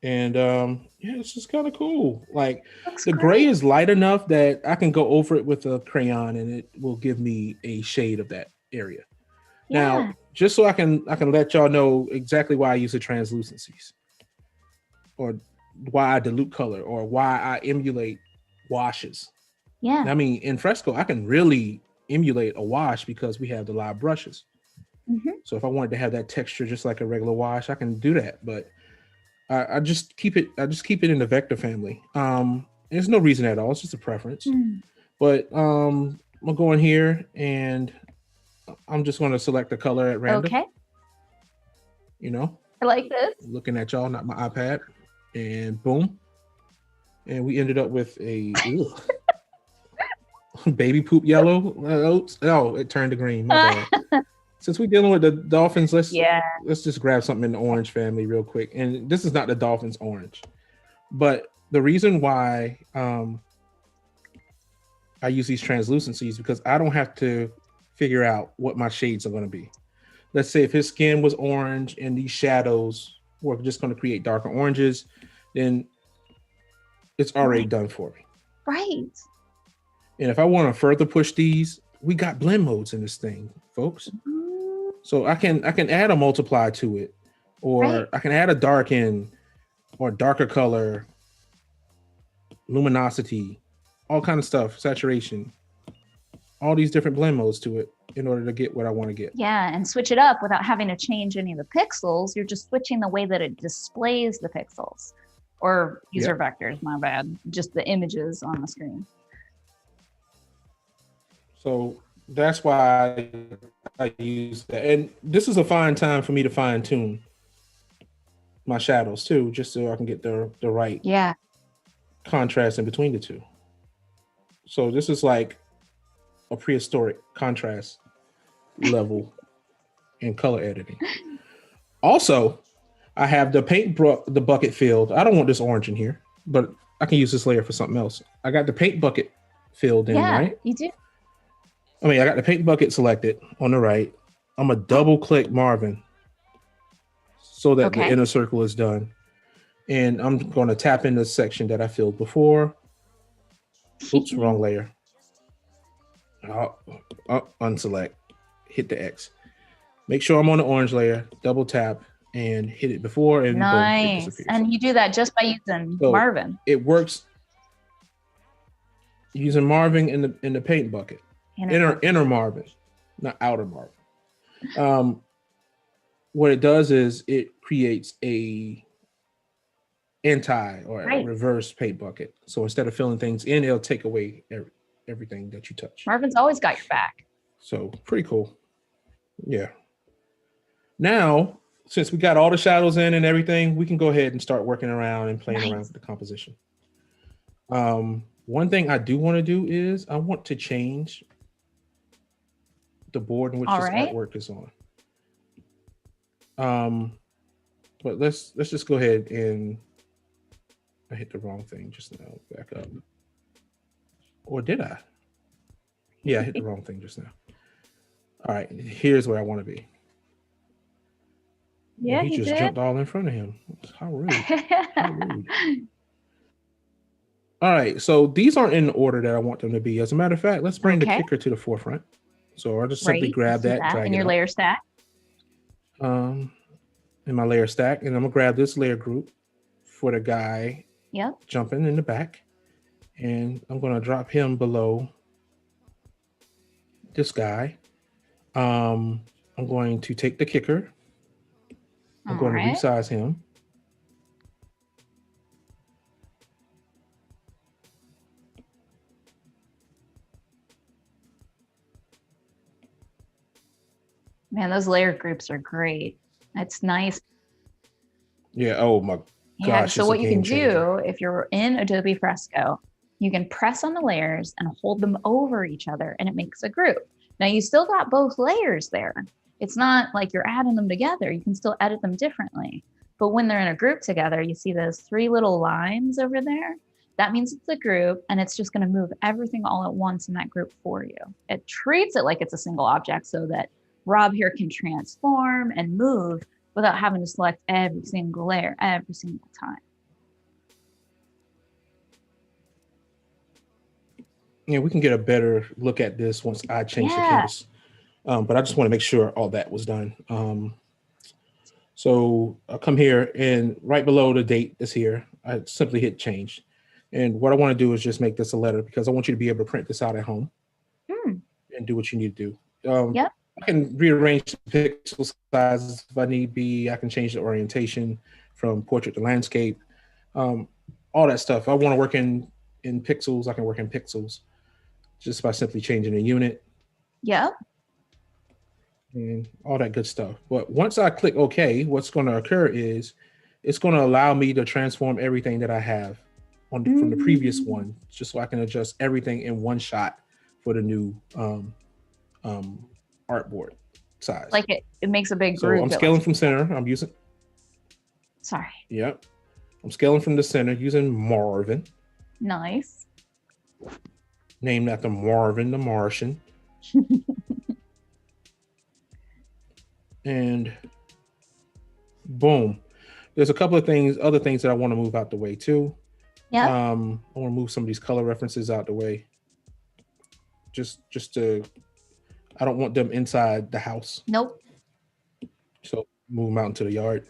And yeah, it's just kind of cool. Like the gray is light enough that I can go over it with a crayon and it will give me a shade of that area. Yeah. Now, just so I can let y'all know exactly why I use the translucencies or why I dilute color or why I emulate washes. Yeah. I mean, in Fresco, I can really emulate a wash because we have the live brushes. Mm-hmm. So if I wanted to have that texture just like a regular wash, I can do that. But I just keep it in the vector family. There's no reason at all. It's just a preference. Mm. But I'm gonna go in here and I'm just gonna select a color at random. Okay. You know, I like this. Looking at y'all, not my iPad. And boom. And we ended up with a baby poop yellow. Oh, it turned to green. My bad. Since we're dealing with the Dolphins, let's just grab something in the orange family real quick. And this is not the Dolphins orange, but the reason why I use these translucencies because I don't have to figure out what my shades are going to be. let's say if his skin was orange and these shadows were just going to create darker oranges, then it's already done for me. Right. And if I want to further push these, we got blend modes in this thing, folks. So I can add a multiply to it, or I can add a darken or darker color, luminosity, all kind of stuff, saturation, all these different blend modes to it in order to get what I want to get. Yeah, and switch it up without having to change any of the pixels. You're just switching the way that it displays the pixels, or user vectors, my bad, just the images on the screen. So that's why I use that. And this is a fine time for me to fine tune my shadows too, just so I can get the right contrast in between the two. So this is like a prehistoric contrast level in color editing. Also, I have the the bucket filled. I don't want this orange in here, but I can use this layer for something else. I got the paint bucket filled in, right? You do. I mean, I got the paint bucket selected on the right. I'm gonna double click Marvin so that the inner circle is done. And I'm going to tap in the section that I filled before. Oops, wrong layer. I'll unselect, hit the X. Make sure I'm on the orange layer, double tap and hit it before, and boom, it disappears. And you do that just by using Marvin. It works using Marvin in the paint bucket. Inner Marvin, not outer Marvin. What it does is it creates a a reverse paint bucket. So instead of filling things in, it'll take away everything that you touch. Marvin's always got your back. So pretty cool. Yeah. Now, since we got all the shadows in and everything, we can go ahead and start working around and playing around with the composition. One thing I do want to do is I want to change the board in which this artwork is on. But let's just go ahead and I hit the wrong thing just now. Back up. Or did I? Yeah, I hit the wrong thing just now. All right, here's where I want to be. Yeah, he just jumped all in front of him. How rude. How rude. All right, so these aren't in the order that I want them to be. As a matter of fact, let's bring the kicker to the forefront. So I'll just simply grab that, drag in it your up. layer stack. In my layer stack, and I'm gonna grab this layer group for the guy jumping in the back, and I'm gonna drop him below this guy. I'm going to take the kicker. I'm going to resize him. Man, those layer groups are great. It's nice. Yeah. Oh my gosh. So what you can do if you're in Adobe Fresco, you can press on the layers and hold them over each other, and it makes a group. Now you still got both layers there. It's not like you're adding them together. You can still edit them differently. But when they're in a group together, you see those three little lines over there. That means it's a group, and it's just going to move everything all at once in that group for you. It treats it like it's a single object so that Rob here can transform and move without having to select every single layer every single time. Yeah, we can get a better look at this once I change the canvas. But I just want to make sure all that was done. So I'll come here, and right below the date that's here, I simply hit change. And what I want to do is just make this a letter, because I want you to be able to print this out at home and do what you need to do. I can rearrange the pixel sizes if I need be. I can change the orientation from portrait to landscape, all that stuff. If I want to work in pixels, I can work in pixels just by simply changing the unit. And all that good stuff. But once I click OK, what's going to occur is it's going to allow me to transform everything that I have from the previous one, just so I can adjust everything in one shot for the new artboard size. Like it makes a big so group. I'm scaling from center. I'm using. Sorry. Yep. I'm scaling from the center using Marvin. Nice. Named after Marvin the Martian. And boom. There's a couple of other things that I want to move out the way too. Yeah. I want to move some of these color references out the way. Just to, I don't want them inside the house. Nope. So move them out into the yard.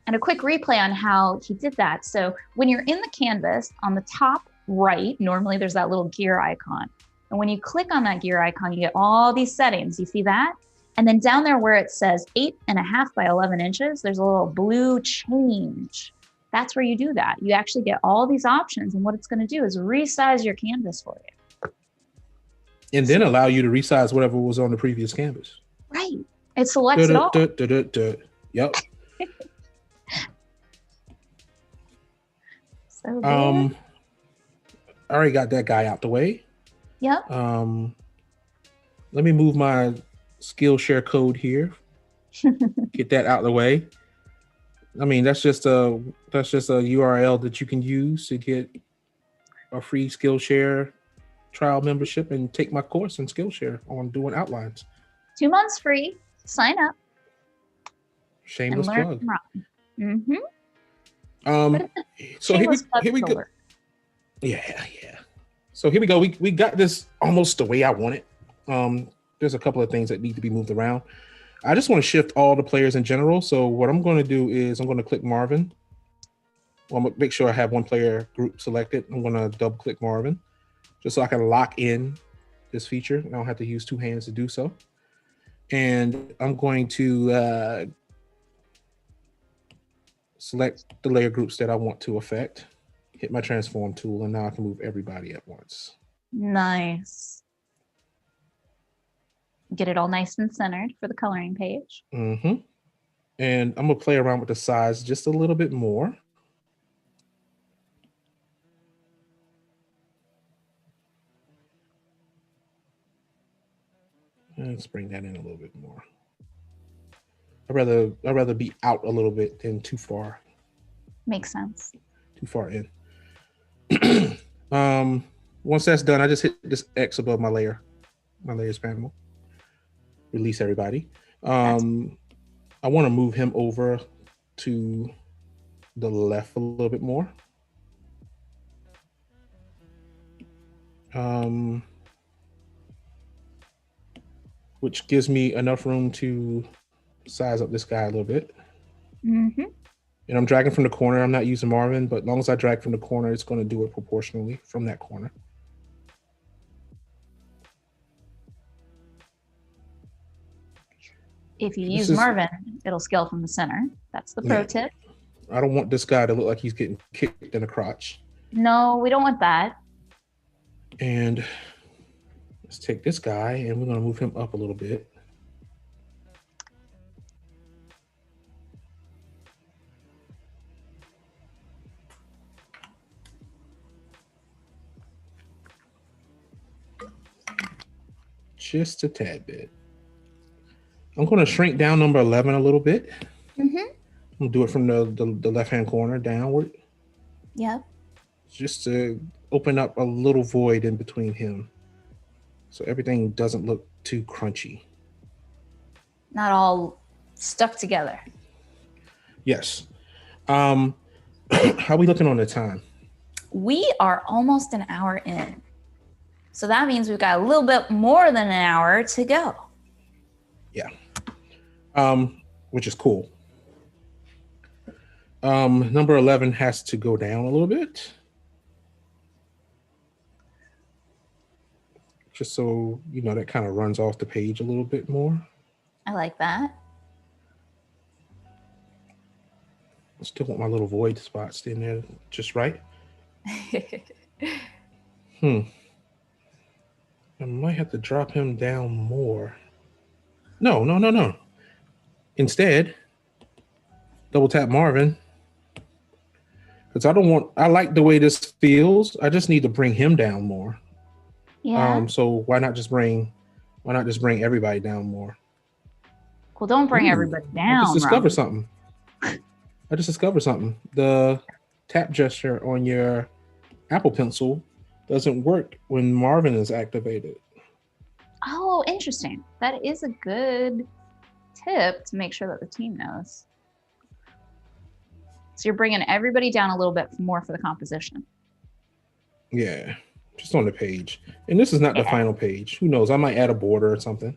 And a quick replay on how he did that. So when you're in the canvas, on the top right, normally there's that little gear icon. And when you click on that gear icon, you get all these settings. You see that? And then down there where it says 8.5 by 11 inches, there's a little blue change. That's where you do that. You actually get all these options. And what it's going to do is resize your canvas for you. And then allow you to resize whatever was on the previous canvas. Right. It selects it all. Yep. So I already got that guy out the way. Yep. Let me move my Skillshare code here. Get that out of the way. I mean, that's just a URL that you can use to get a free Skillshare trial membership and take my course in Skillshare on doing outlines. 2 months free. Sign up. Shameless plug. Mm-hmm. So here we go. Yeah. So here we go. We got this almost the way I want it. There's a couple of things that need to be moved around. I just want to shift all the players in general. So what I'm going to do is I'm going to click Marvin. Well, I'm going to make sure I have one player group selected. I'm going to double click Marvin just so I can lock in this feature. I don't have to use two hands to do so. And I'm going to select the layer groups that I want to affect. Hit my transform tool, and now I can move everybody at once. Nice. Get it all nice and centered for the coloring page. Mm-hmm. And I'm gonna play around with the size just a little bit more. Let's bring that in a little bit more. I'd rather be out a little bit than too far. Makes sense. Too far in. Once that's done, I just hit this X above my layers panel. Release everybody. I want to move him over to the left a little bit more. Which gives me enough room to size up this guy a little bit. Mm-hmm. And I'm dragging from the corner. I'm not using Marvin, but as long as I drag from the corner, it's going to do it proportionally from that corner. If you use Marvin, it'll scale from the center. That's the pro tip. I don't want this guy to look like he's getting kicked in the crotch. No, we don't want that. And let's take this guy and we're going to move him up a little bit. Just a tad bit. I'm going to shrink down number 11 a little bit. Mm-hmm. I'm going to do it from the left-hand corner downward. Yep. Just to open up a little void in between him, so everything doesn't look too crunchy. Not all stuck together. Yes. How are we looking on the time? We are almost an hour in. So that means we've got a little bit more than an hour to go. Yeah. Which is cool. Number 11 has to go down a little bit. Just so, you know, that kind of runs off the page a little bit more. I like that. I still want my little void spots in there just right. I might have to drop him down more. No. Instead, double tap Marvin. Because I like the way this feels. I just need to bring him down more. Yeah. So why not just bring everybody down more? Well, don't bring everybody down. I just discovered something. The tap gesture on your Apple Pencil doesn't work when Marvin is activated. Oh, interesting. That is a good tip to make sure that the team knows. So you're bringing everybody down a little bit more for the composition. Yeah, just on the page. And this is not the final page. Who knows? I might add a border or something.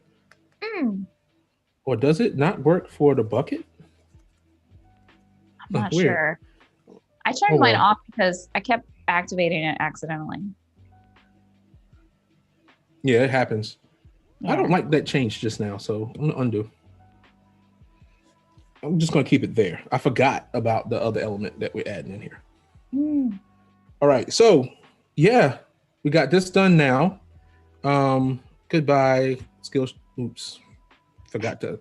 Or does it not work for the bucket? I'm not sure. I turned mine off because I kept activating it accidentally. Yeah, it happens. Yeah. I don't like that change just now, so I'm gonna undo. I'm just gonna keep it there. I forgot about the other element that we're adding in here. All right, so yeah, we got this done now. Goodbye, skills. Oops, forgot to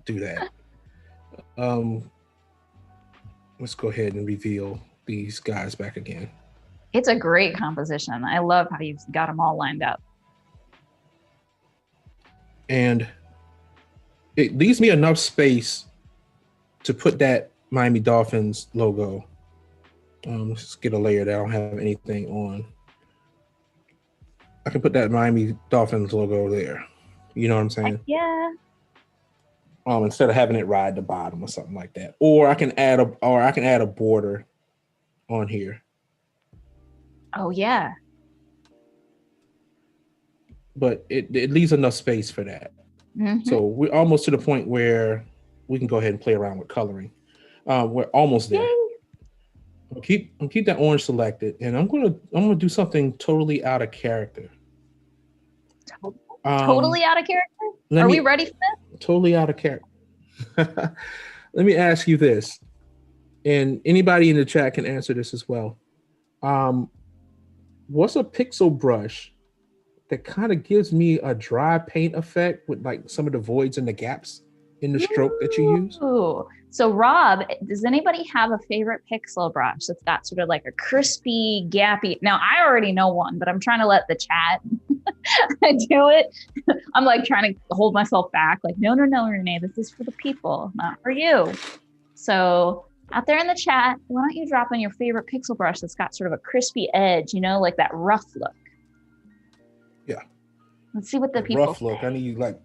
do that. Let's go ahead and reveal these guys back again. It's a great composition. I love how you've got them all lined up. And it leaves me enough space to put that Miami Dolphins logo. Let's get a layer that I don't have anything on. I can put that Miami Dolphins logo there. You know what I'm saying? Yeah. Instead of having it ride the bottom or something like that. Or I can add a border on here. Oh yeah. But it leaves enough space for that. So we're almost to the point where we can go ahead and play around with coloring. We're almost there. I'll keep that orange selected, and I'm gonna do something totally out of character. Totally out of character? Are we ready for this? Totally out of character. Let me ask you this, and anybody in the chat can answer this as well. What's a pixel brush that kind of gives me a dry paint effect with like some of the voids and the gaps in the stroke that you use? So Rob, does anybody have a favorite pixel brush that's got sort of like a crispy, gappy? Now I already know one, but I'm trying to let the chat do it. I'm like trying to hold myself back. Like, no, Renee, this is for the people, not for you. So out there in the chat, why don't you drop in your favorite pixel brush that's got sort of a crispy edge, you know, like that rough look. Yeah. Let's see what the people rough look. I need like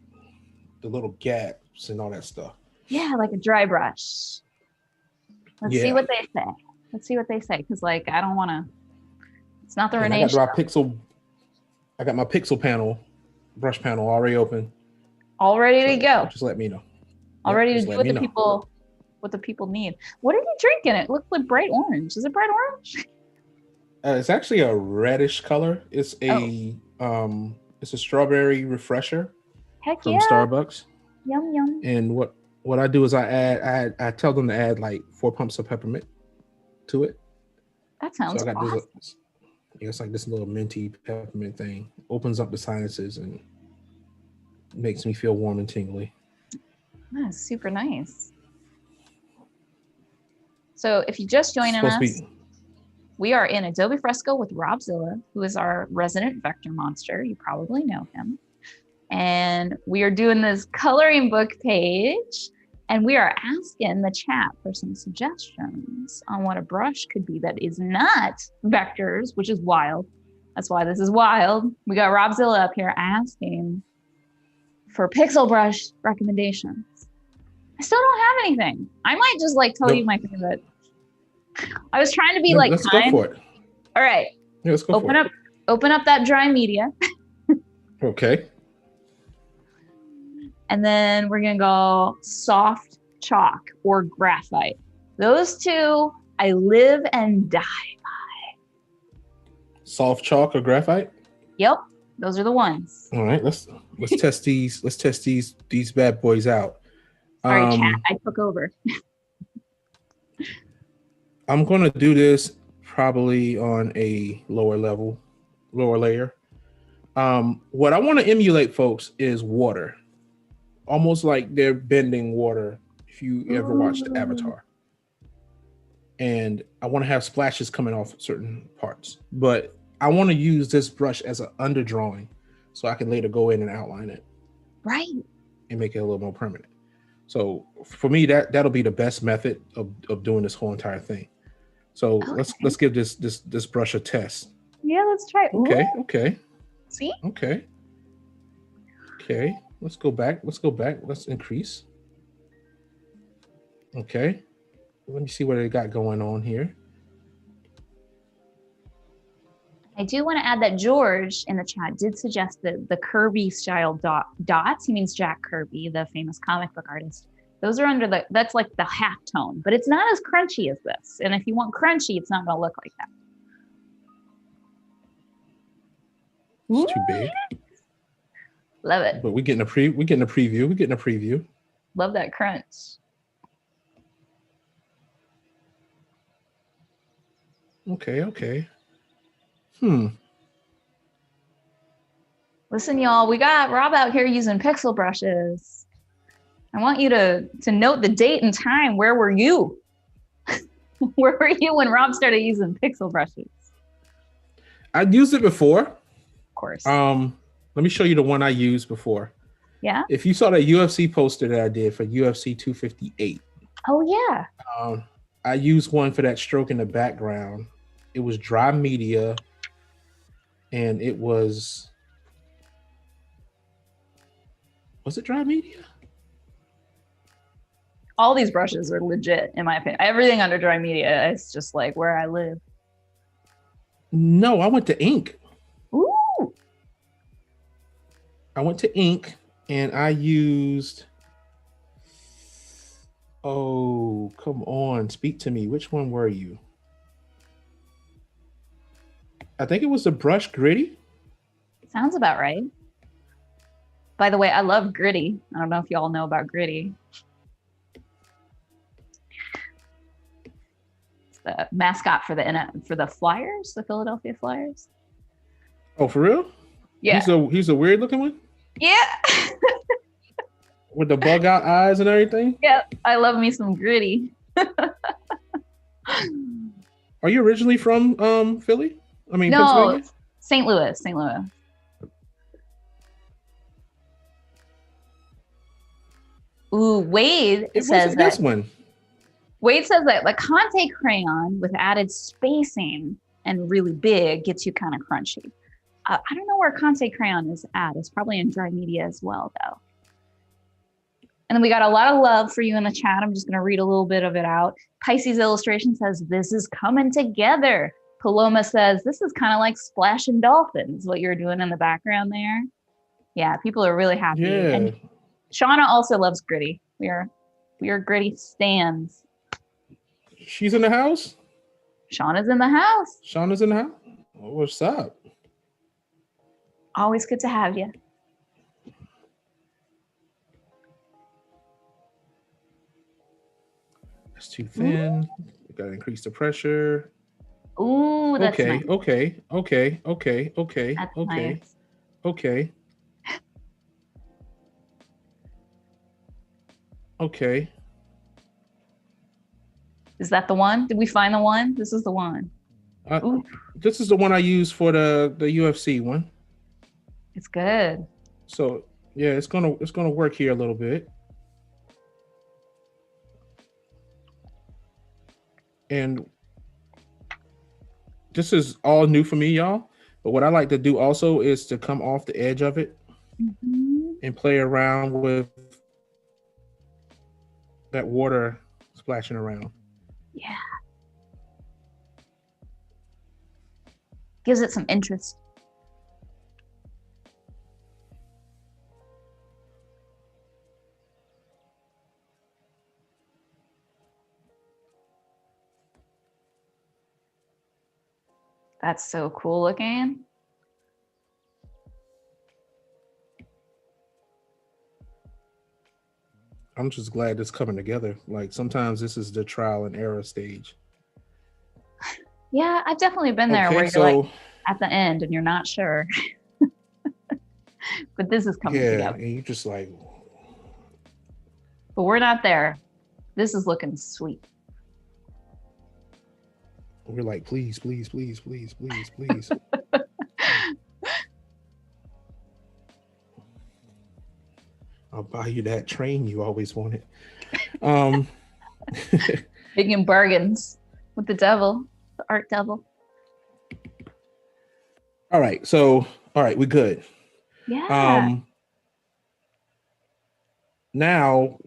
the little gaps and all that stuff. Yeah, like a dry brush. Let's see what they say. Let's see what they say. Because like I don't want to. It's not the Renee. I got my pixel panel, brush panel already open. All ready to go. Just let me know. All ready to do what the people need. What are you drinking? It looks like bright orange. Is it bright orange? It's actually a reddish color. It's a strawberry refresher. Heck from Starbucks. Yum. And what I do is I tell them to add like 4 pumps of peppermint to it. That sounds awesome. It's like this little minty peppermint thing. Opens up the sinuses and makes me feel warm and tingly. That's super nice. So if you just joining us, we are in Adobe Fresco with RobZilla, who is our resident vector monster. You probably know him. And we are doing this coloring book page, and we are asking the chat for some suggestions on what a brush could be that is not vectors, which is wild. That's why this is wild. We got RobZilla up here asking for pixel brush recommendations. I still don't have anything. I might just like tell you my favorite. I was trying to be like let's kind. Go for it. All right. Yeah, let's go for it. Open up that dry media. Okay. And then we're going to go soft chalk or graphite. Those two I live and die by. Soft chalk or graphite? Yep. Those are the ones. All right. Let's test these. Let's test these bad boys out. Sorry, chat. I took over. I'm going to do this probably on a lower layer. What I want to emulate, folks, is water. Almost like they're bending water if you ever watched Avatar. And I want to have splashes coming off certain parts. But I want to use this brush as an underdrawing so I can later go in and outline it. Right. And make it a little more permanent. So for me, that'll be the best method of doing this whole entire thing. So let's give this brush a test. Yeah, let's try. Okay. See? Okay. Let's go back. Let's increase. Okay. Let me see what they got going on here. I do want to add that George in the chat did suggest that the Kirby style dots, he means Jack Kirby, the famous comic book artist. Those are that's like the half tone, but it's not as crunchy as this. And if you want crunchy, it's not going to look like that. It's too big. Love it. But we're getting a preview. Love that crunch. Okay. Listen, y'all, we got Rob out here using pixel brushes. I want you to note the date and time. Where were you? Where were you when Rob started using pixel brushes? I'd used it before. Of course. Let me show you the one I used before. Yeah. If you saw that UFC poster that I did for UFC 258. Oh yeah. I used one for that stroke in the background. It was dry media, and it was it dry media? All these brushes are legit, in my opinion. Everything under dry media is just like where I live. No, I went to ink. Ooh. I went to ink, and I used. Oh, come on. Speak to me. Which one were you? I think it was the brush Gritty. Sounds about right. By the way, I love Gritty. I don't know if y'all know about Gritty. It's the mascot for the Flyers, the Philadelphia Flyers. Oh, for real? Yeah. He's a weird looking one? Yeah. With the bug out eyes and everything? Yeah, I love me some Gritty. Are you originally from Philly? I mean, no, Pennsylvania? St. Louis. Ooh, Wade says that. This one. Wade says that the Conte crayon with added spacing and really big gets you kind of crunchy. I don't know where Conte crayon is at. It's probably in dry media as well, though. And then we got a lot of love for you in the chat. I'm just going to read a little bit of it out. Pisces Illustration says, this is coming together. Paloma says, this is kind of like Splashing Dolphins, what you're doing in the background there. Yeah, people are really happy. Yeah. And Shauna also loves Gritty. We are Gritty stans. She's in the house? Shauna's in the house. Shauna's in the house? Oh, what's up? Always good to have you. That's too thin. You gotta increase the pressure. Ooh, that's okay, nice. okay. That's nice. Okay. Is that the one? Did we find the one? This is the one. This is the one I use for the UFC one. It's good. So yeah, it's gonna work here a little bit. And this is all new for me, y'all. But what I like to do also is to come off the edge of it and play around with that water splashing around. Yeah. Gives it some interest. That's so cool looking. I'm just glad it's coming together. Like sometimes this is the trial and error stage. Yeah, I've definitely been there where you're like at the end and you're not sure. But this is coming together. And you just like. But we're not there. This is looking sweet. We're like, please. I'll buy you that train you always wanted. Making bargains with the devil, the art devil. All right, we're good. Yeah. Now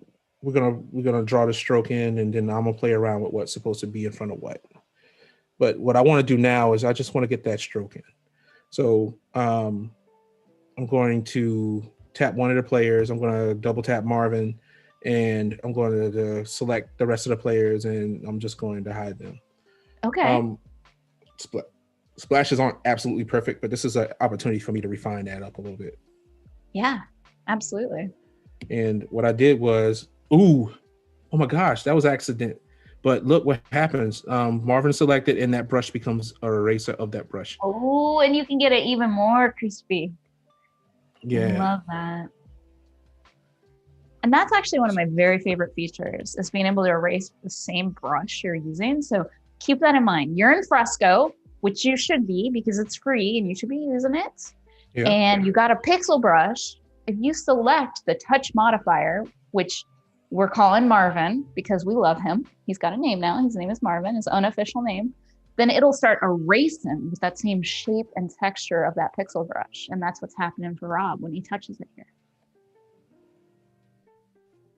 we're gonna draw the stroke in, and then I'm gonna play around with what's supposed to be in front of what. But what I want to do now is I just want to get that stroke in. So I'm going to tap one of the players. I'm going to double tap Marvin, and I'm going to select the rest of the players, and I'm just going to hide them. Okay. Splashes aren't absolutely perfect, but this is an opportunity for me to refine that up a little bit. Yeah, absolutely. And what I did was, oh my gosh, that was accident. But look what happens. Marvin selected, and that brush becomes an eraser of that brush. Oh, and you can get it even more crispy. Yeah. I love that. And that's actually one of my very favorite features, is being able to erase the same brush you're using. So keep that in mind. You're in Fresco, which you should be because it's free and you should be using it. Yeah. And you got a pixel brush. If you select the touch modifier, which we're calling Marvin because we love him. He's got a name now. His name is Marvin, his unofficial name. Then it'll start erasing with that same shape and texture of that pixel brush. And that's what's happening for Rob when he touches it here.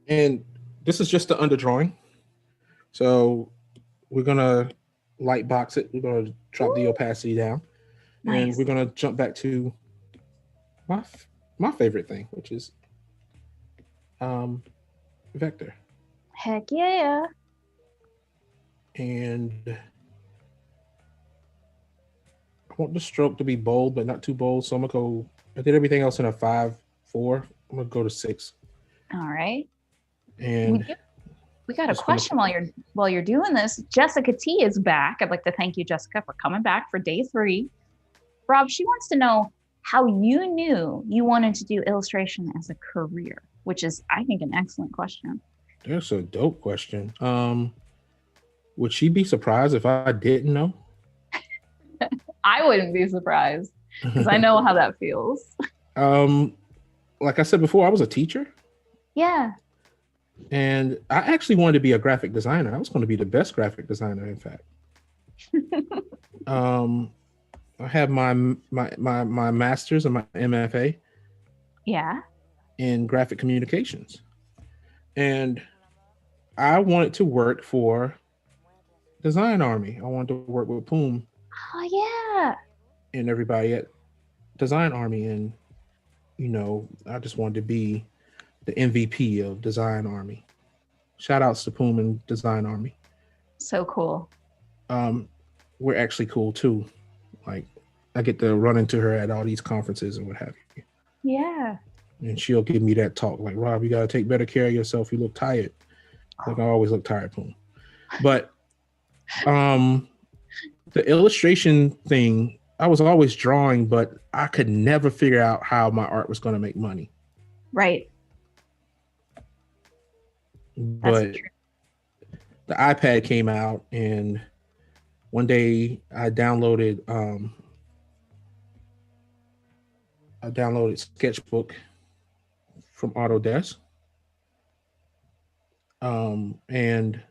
And this is just the underdrawing. So we're going to light box it. We're going to drop the opacity down. Nice. And we're going to jump back to my favorite thing, which is vector. Heck yeah. And I want the stroke to be bold, but not too bold. So I'm gonna go, I did everything else in a 5-4. I'm gonna go to 6. All right. And we got a question while you're doing this. Jessica T is back. I'd like to thank you, Jessica, for coming back for day 3. Rob, she wants to know how you knew you wanted to do illustration as a career, which is, I think, an excellent question. That's a dope question. Would she be surprised if I didn't know? I wouldn't be surprised because I know how that feels. Like I said before, I was a teacher. Yeah. And I actually wanted to be a graphic designer. I was going to be the best graphic designer, in fact. I have my master's and my MFA. Yeah. In graphic communications. And I wanted to work for Design Army. I wanted to work with Poom. Oh, yeah. And everybody at Design Army. And, you know, I just wanted to be the MVP of Design Army. Shout outs to Poom and Design Army. So cool. We're actually cool too. Like, I get to run into her at all these conferences and what have you. Yeah. And she'll give me that talk like, Rob, you got to take better care of yourself. You look tired. Like, I always look tired, Poom. But the illustration thing, I was always drawing, but I could never figure out how my art was going to make money. Right. But the iPad came out, and one day I downloaded Sketchbook from Autodesk. And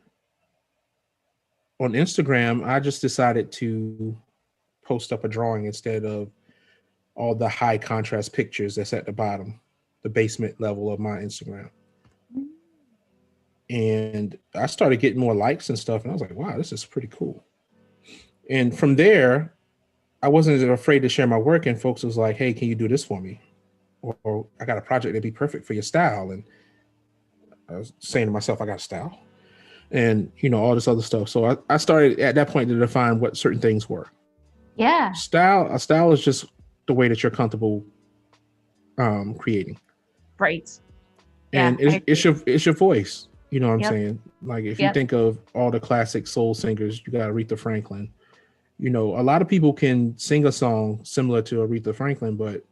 on Instagram, I just decided to post up a drawing instead of all the high contrast pictures that's at the bottom, the basement level of my Instagram. And I started getting more likes and stuff. And I was like, wow, this is pretty cool. And from there, I wasn't afraid to share my work. And folks was like, hey, can you do this for me? Or I got a project that'd be perfect for your style. And I was saying to myself, I got a style. And, you know, all this other stuff. So I started at that point to define what certain things were. Yeah. A style is just the way that you're comfortable creating. Right. And yeah, it's your voice. You know what I'm saying? Like, if you think of all the classic soul singers, you got Aretha Franklin. You know, a lot of people can sing a song similar to Aretha Franklin, but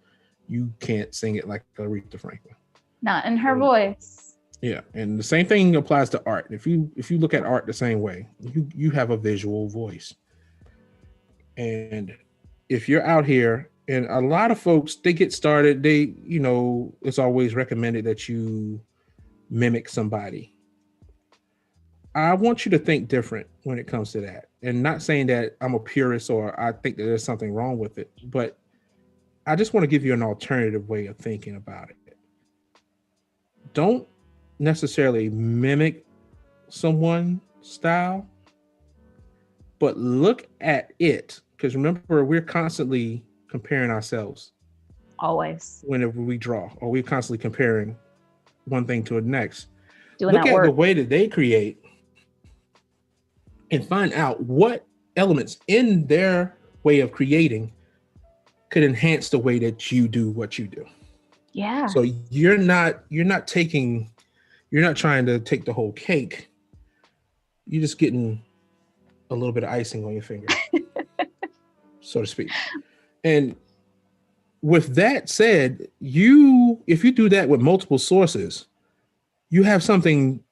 you can't sing it like Aretha Franklin. Not in her voice. Yeah, and the same thing applies to art. If you look at art the same way, you have a visual voice. And if you're out here, and a lot of folks, they get started, it's always recommended that you mimic somebody. I want you to think different when it comes to that. And not saying that I'm a purist or I think that there's something wrong with it, but I just want to give you an alternative way of thinking about it. Don't necessarily mimic someone's style, but look at it. Because remember, we're constantly comparing ourselves Always whenever we draw, or we're constantly comparing one thing to the next. doing Look that at the work. way that they create and find out what elements in their way of creating could enhance the way that you do what you do. Yeah. So you're not trying to take the whole cake. You're just getting a little bit of icing on your finger, so to speak. And with that said, if you do that with multiple sources, you have something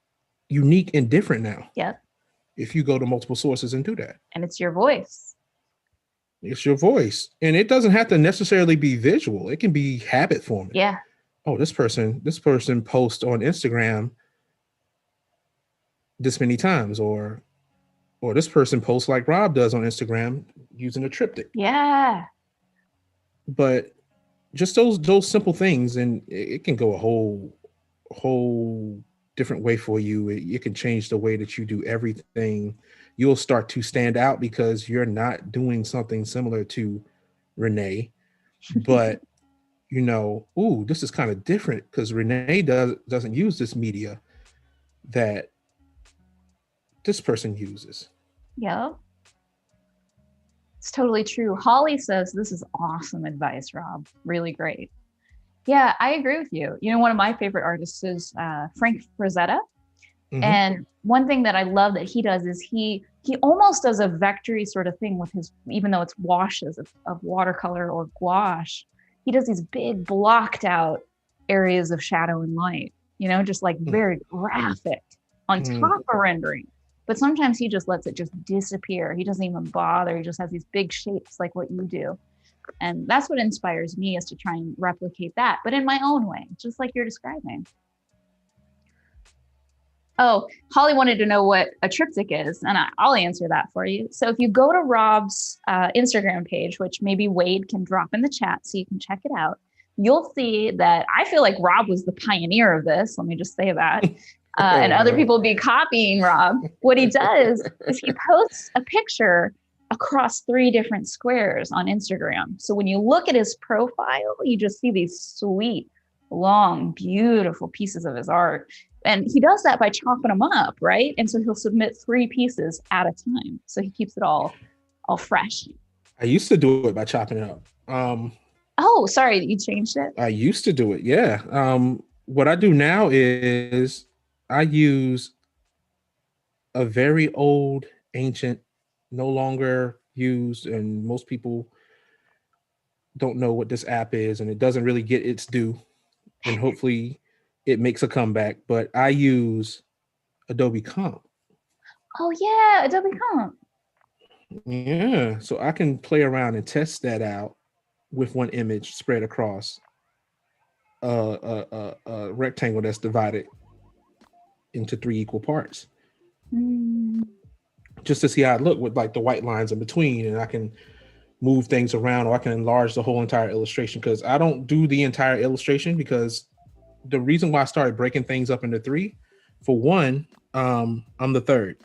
unique and different now. Yep. If you go to multiple sources and do that. And it's your voice. It's your voice. And it doesn't have to necessarily be visual. It can be habit forming. Yeah. Oh, this person posts on Instagram this many times, or this person posts like Rob does on Instagram using a triptych. Yeah. But just those simple things, and it can go a whole different way for you. It can change the way that you do everything. You'll start to stand out because you're not doing something similar to Renee, but this is kind of different because Renee doesn't use this media that this person uses. Yeah. It's totally true. Holly says, this is awesome advice, Rob. Really great. Yeah, I agree with you. One of my favorite artists is Frank Frazetta. Mm-hmm. And one thing that I love that he does is he almost does a vectory sort of thing with his, even though it's washes of watercolor or gouache, he does these big blocked out areas of shadow and light, just like very graphic on top of rendering. But sometimes he just lets it just disappear. He doesn't even bother. He just has these big shapes like what you do. And that's what inspires me, is to try and replicate that, but in my own way, just like you're describing. Oh, Holly wanted to know what a triptych is, and I'll answer that for you. So if you go to Rob's Instagram page, which maybe Wade can drop in the chat so you can check it out, you'll see that I feel like Rob was the pioneer of this. Let me just say that. And other people be copying Rob. What he does is he posts a picture across 3 different squares on Instagram. So when you look at his profile, you just see these sweet, long, beautiful pieces of his art. And he does that by chopping them up, right? And so he'll submit 3 pieces at a time. So he keeps it all fresh. I used to do it by chopping it up. Oh, sorry, you changed it? I used to do it, yeah. What I do now is I use a very old, ancient, no longer used, and most people don't know what this app is, and it doesn't really get its due. And hopefully it makes a comeback, but I use Adobe Comp. Oh yeah, Adobe Comp. Yeah, so I can play around and test that out with one image spread across a rectangle that's divided into 3 equal parts. Just to see how it look with like the white lines in between, and I can move things around, or I can enlarge the whole entire illustration, because I don't do the entire illustration, because the reason why I started breaking things up into 3, for one, I'm the third.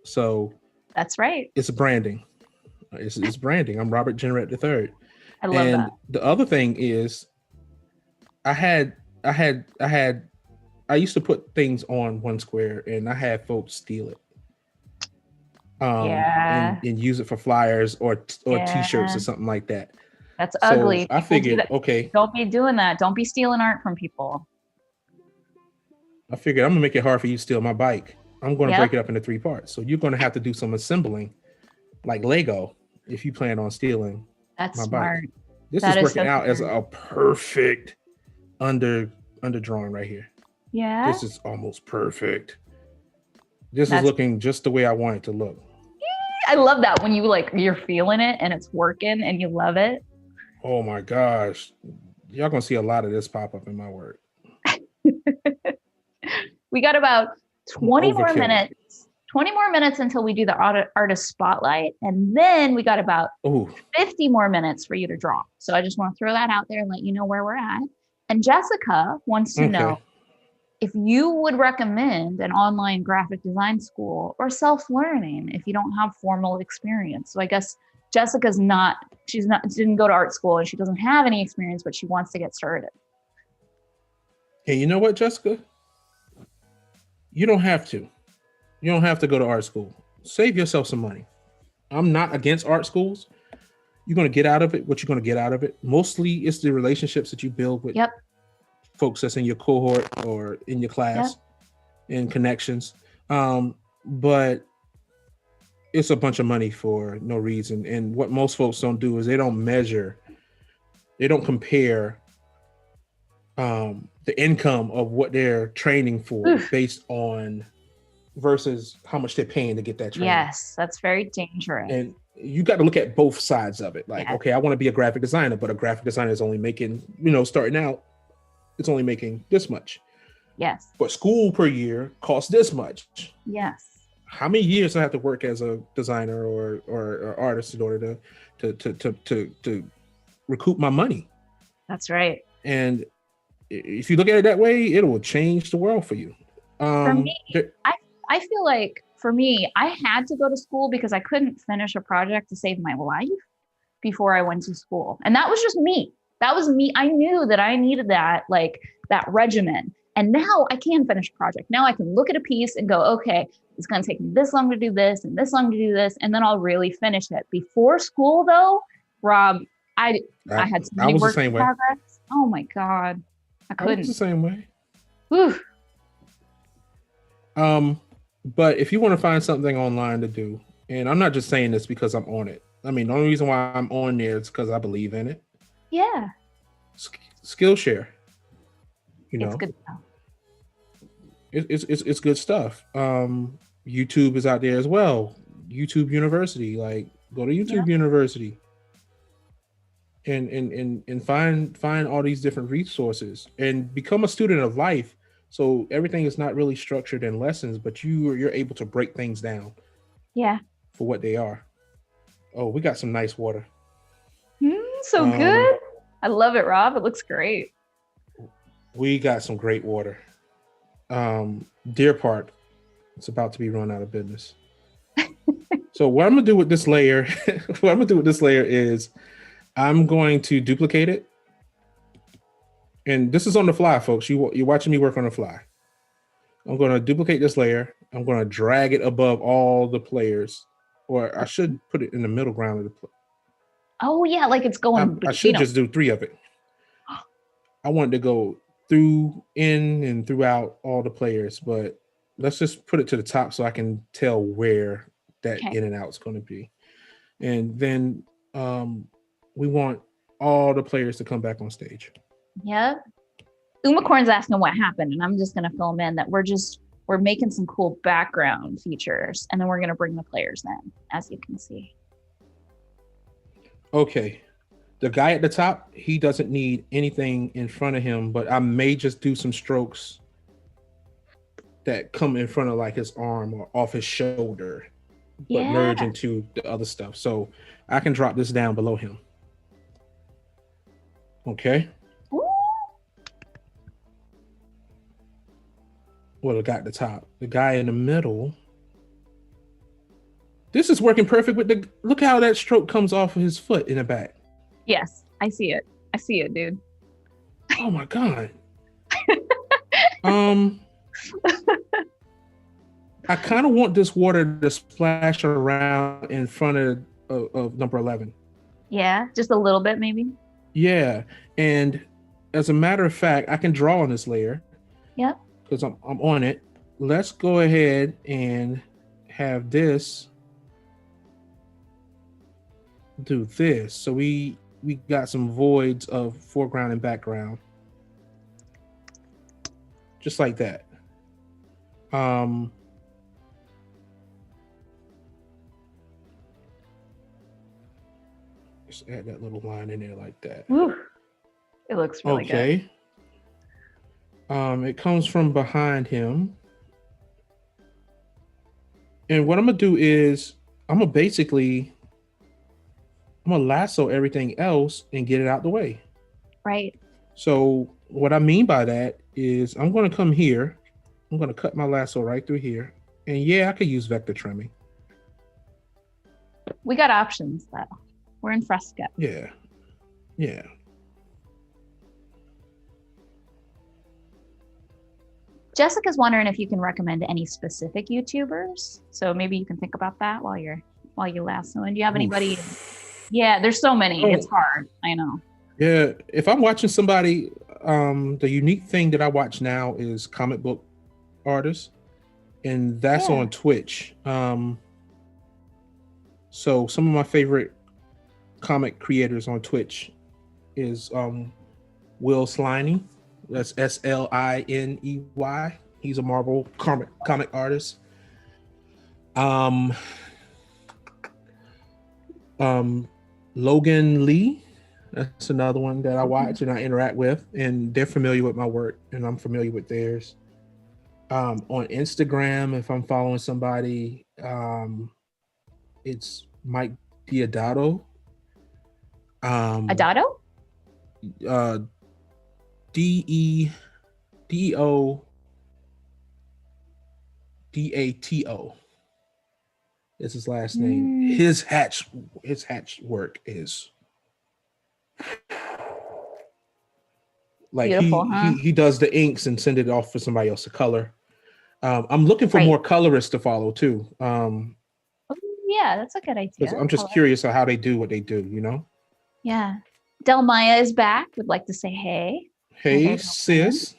So that's right. It's branding. It's branding. I'm Robert Jenrette the third. I love that. The other thing is I used to put things on one square, and I had folks steal it. And use it for flyers or t-shirts or something like that. That's ugly. I figured, okay. Don't be doing that. Don't be stealing art from people. I figured I'm gonna make it hard for you to steal my bike. I'm gonna break it up into 3 parts. So you're gonna have to do some assembling, like Lego, if you plan on stealing my smart. bike. This is working out as a perfect underdrawing right here. Yeah. This is almost perfect. This is looking just the way I want it to look. I love that when you're feeling it and it's working and you love it. Oh my gosh. Y'all gonna see a lot of this pop up in my work. We got about 20 more minutes. 20 more minutes until we do the artist spotlight. And then we got about 50 more minutes for you to draw. So I just want to throw that out there and let you know where we're at. And Jessica wants to know, if you would recommend an online graphic design school or self-learning if you don't have formal experience. So I guess Jessica's didn't go to art school and she doesn't have any experience, but she wants to get started. Hey, you know what, Jessica? You don't have to. You don't have to go to art school. Save yourself some money. I'm not against art schools. You're going to get out of it what you're going to get out of it. Mostly it's the relationships that you build with folks that's in your cohort or in your class and connections. But it's a bunch of money for no reason. And what most folks don't do is they don't compare the income of what they're training for based on versus how much they're paying to get that training. Yes, that's very dangerous. And you got to look at both sides of it. Like, okay, I want to be a graphic designer, but a graphic designer is only making, starting out, it's only making this much. Yes. But school per year costs this much. Yes. How many years do I have to work as a designer or artist in order to recoup my money? That's right. And if you look at it that way, it will change the world for you. For me, I feel like for me, I had to go to school because I couldn't finish a project to save my life before I went to school. And that was just me. That was me. I knew that I needed that regimen. And now I can finish a project. Now I can look at a piece and go, okay, it's going to take me this long to do this and this long to do this. And then I'll really finish it. Before school though, Rob, I had so many work in progress. Oh my God. I couldn't. I was the same way. Whew. But if you want to find something online to do, and I'm not just saying this because I'm on it. I mean, the only reason why I'm on there is because I believe in it. Yeah. Skillshare. It's good stuff. It's good stuff. YouTube is out there as well. YouTube University, like go to YouTube University and find all these different resources and become a student of life. So everything is not really structured in lessons, but you're able to break things down. Yeah. For what they are. Oh, we got some nice water. So good. I love it, Rob. It looks great. We got some great water. Deer Park, it's about to be run out of business. So what I'm gonna do with this layer, is I'm going to duplicate it. And this is on the fly, folks. You're watching me work on the fly. I'm going to duplicate this layer. I'm going to drag it above all the players, or I should put it in the middle ground of the play. Oh yeah, like it's going. I should just do 3 of it. I want it to go through, in, and throughout all the players, but let's just put it to the top so I can tell where that in and out is going to be. And then we want all the players to come back on stage. Yep. Umacorn's asking what happened, and I'm just going to fill him in that we're making some cool background features, and then we're going to bring the players in, as you can see. Okay. The guy at the top, he doesn't need anything in front of him, but I may just do some strokes that come in front of like his arm or off his shoulder, but merge into the other stuff. So I can drop this down below him. Okay. Well, the guy at the top, the guy in the middle. This is working perfect with look how that stroke comes off of his foot in the back. Yes, I see it. I see it, dude. Oh my God. I kind of want this water to splash around in front of number 11. Yeah, just a little bit maybe. Yeah, and as a matter of fact, I can draw on this layer. Yep. Because I'm on it. Let's go ahead and have this do this. So we got some voids of foreground and background. Just like that. Just add that little line in there like that. Woo. It looks really good. Okay. It comes from behind him. And what I'm gonna do is I'm gonna lasso everything else and get it out the way. Right. So what I mean by that is I'm going to come here. I'm going to cut my lasso right through here. And yeah, I could use vector trimming. We got options though. We're in Fresco. Yeah. Yeah. Jessica's wondering if you can recommend any specific YouTubers. So maybe you can think about that while you lassoing. Do you have anybody? Yeah, there's so many. It's hard. I know. Yeah. If I'm watching somebody, the unique thing that I watch now is comic book artists, and that's on Twitch. So some of my favorite comic creators on Twitch is Will Sliney. That's Sliney. He's a Marvel comic artist. Logan Lee. That's another one that I watch and I interact with, and they're familiar with my work, and I'm familiar with theirs. On Instagram, if I'm following somebody, it's Mike Diodato. Adato? Deodato is his last name. His hatch work is like beautiful, he does the inks and send it off for somebody else to color. I'm looking for more colorists to follow too. Yeah, that's a good idea. I'm just curious of how they do what they do, you know? Yeah. Del Maya is back. Would like to say hey. Hey, sis.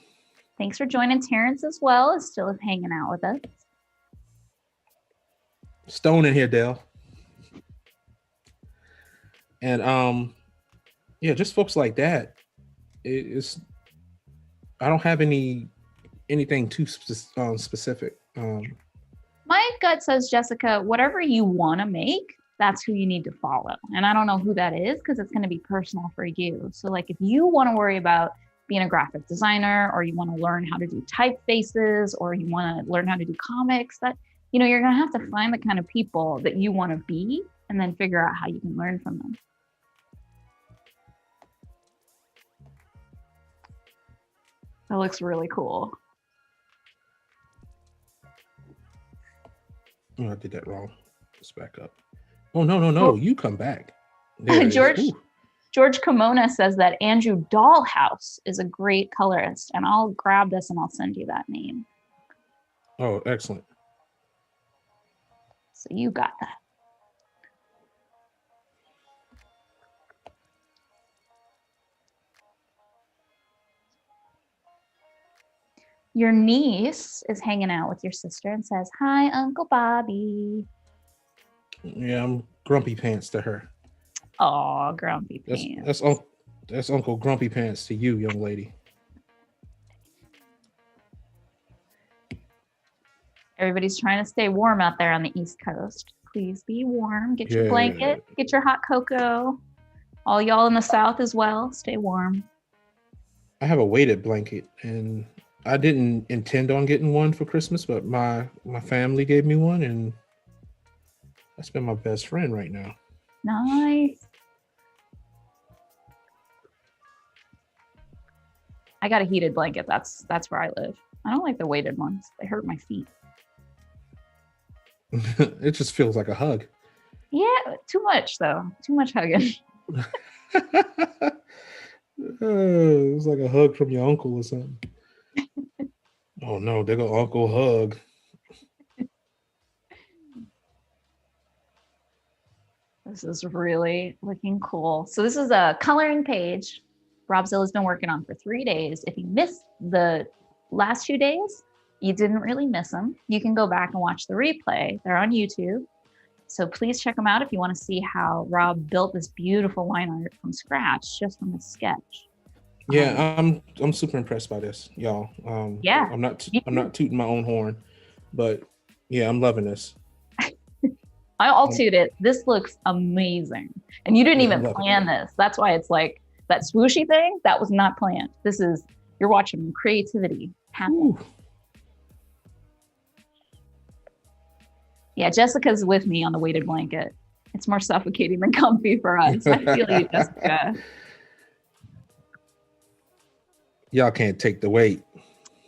Thanks for joining. Terrence as well is still hanging out with us. Stone in here, Dale. And yeah, just folks like that. I don't have anything too specific. My gut says, Jessica, whatever you want to make, that's who you need to follow. And I don't know who that is because it's going to be personal for you. So like if you want to worry about being a graphic designer, or you want to learn how to do typefaces, or you want to learn how to do comics, that, you know, you're going to have to find the kind of people that you want to be and then figure out how you can learn from them. That looks really cool. Oh, I did that wrong. Let's back up. Oh, no. You come back. George Kimona says that Andrew Dollhouse is a great colorist, and I'll grab this and I'll send you that name. Oh, excellent. So you got that. Your niece is hanging out with your sister and says, "Hi, Uncle Bobby." Yeah, I'm Grumpy Pants to her. Oh, Grumpy Pants. That's Uncle Grumpy Pants to you, young lady. Everybody's trying to stay warm out there on the East Coast. Please be warm. Get your blanket. Get your hot cocoa. All y'all in the South as well, stay warm. I have a weighted blanket, and I didn't intend on getting one for Christmas, but my family gave me one, and that's been my best friend right now. Nice. I got a heated blanket. That's where I live. I don't like the weighted ones. They hurt my feet. It just feels like a hug. Yeah, too much though. Too much hugging. It's like a hug from your uncle or something. Oh no, they go Uncle Hug. This is really looking cool. So this is a coloring page RobZilla's been working on for 3 days. If you missed the last 2 days, you didn't really miss them. You can go back and watch the replay. They're on YouTube. So please check them out if you want to see how Rob built this beautiful line art from scratch, just from a sketch. Yeah, I'm super impressed by this, y'all. Yeah, I'm not tooting my own horn, but yeah, I'm loving this. I'll toot it. This looks amazing, and you didn't even plan this. That's why it's like that swooshy thing. That was not planned. This is, you're watching creativity happen. Ooh. Yeah, Jessica's with me on the weighted blanket. It's more suffocating than comfy for us. I feel you, Jessica. Y'all can't take the weight.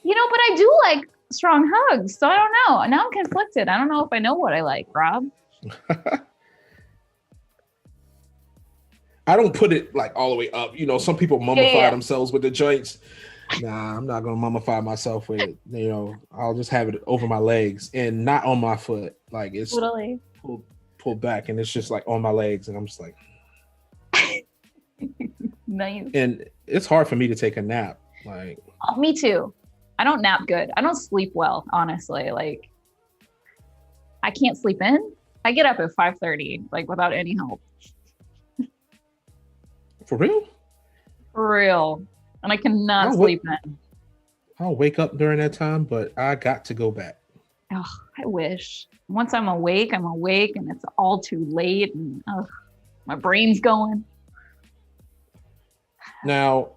But I do like strong hugs. So I don't know. Now I'm conflicted. I don't know if I know what I like, Rob. I don't put it like all the way up. Some people mummify themselves with the joints. Nah, I'm not gonna mummify myself with it. I'll just have it over my legs and not on my foot. Like it's totally pulled back, and it's just like on my legs, and I'm just like, nice. And it's hard for me to take a nap. Like, oh, me too. I don't nap good. I don't sleep well, honestly. Like, I can't sleep in. I get up at 5:30, like without any help. For real? For real. And I cannot sleep in. I'll wake up during that time, but I got to go back. Oh, I wish. Once I'm awake, and it's all too late, and my brain's going. Now,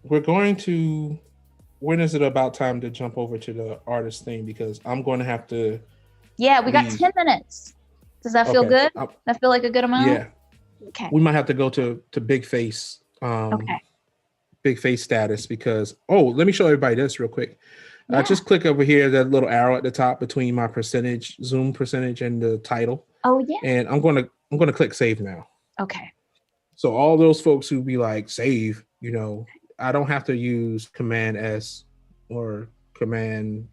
we're going to. When is it about time to jump over to the artist thing? Because I'm going to have to. Yeah, we got 10 minutes. Does that feel good? That feel like a good amount? Yeah. Okay. We might have to go to big face. Okay. Big face status because let me show everybody this real quick. Yeah. Just click over here, that little arrow at the top between my zoom percentage and the title. Oh yeah. And I'm gonna click save now. Okay. So all those folks who be like save, I don't have to use Command S or Command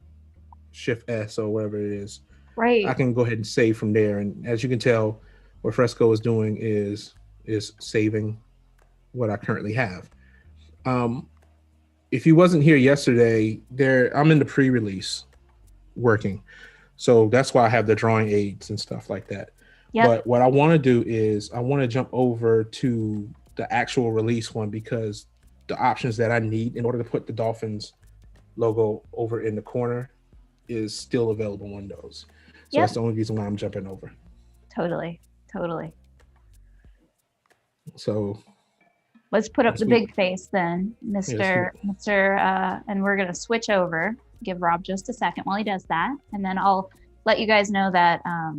Shift S or whatever it is. Right. I can go ahead and save from there. And as you can tell, what Fresco is doing is saving what I currently have. If you wasn't here yesterday, I'm in the pre-release working. So that's why I have the drawing aids and stuff like that. Yep. But what I want to do is I want to jump over to the actual release one because the options that I need in order to put the Dolphins logo over in the corner is still available on those. So that's the only reason why I'm jumping over. Totally. So let's put up the big face then, Mr. And we're going to switch over. Give Rob just a second while he does that. And then I'll let you guys know that, I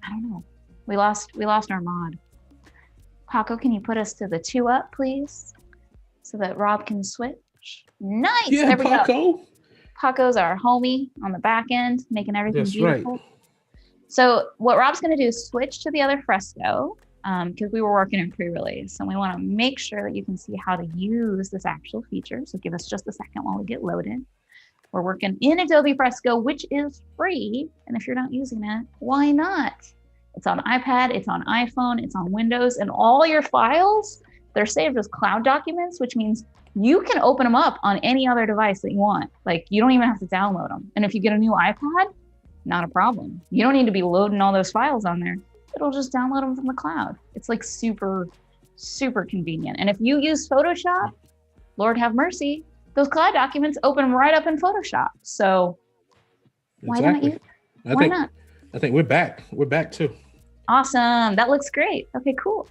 don't know. We lost our mod. Paco, can you put us to the 2 up, please? So that Rob can switch. Nice. Yeah, there we Paco. Go. Paco's our homie on the back end, making everything beautiful. Right. So what Rob's going to do is switch to the other Fresco because we were working in pre-release. And we want to make sure that you can see how to use this actual feature. So give us just a second while we get loaded. We're working in Adobe Fresco, which is free. And if you're not using it, why not? It's on iPad, it's on iPhone, it's on Windows, and all your files, they're saved as cloud documents, which means you can open them up on any other device that you want. Like, you don't even have to download them. And if you get a new iPad, not a problem. You don't need to be loading all those files on there. It'll just download them from the cloud. It's like super, super convenient. And if you use Photoshop, Lord have mercy, those cloud documents open right up in Photoshop. So why not you? Why not? I think we're back. We're back too. Awesome. That looks great. Okay, cool.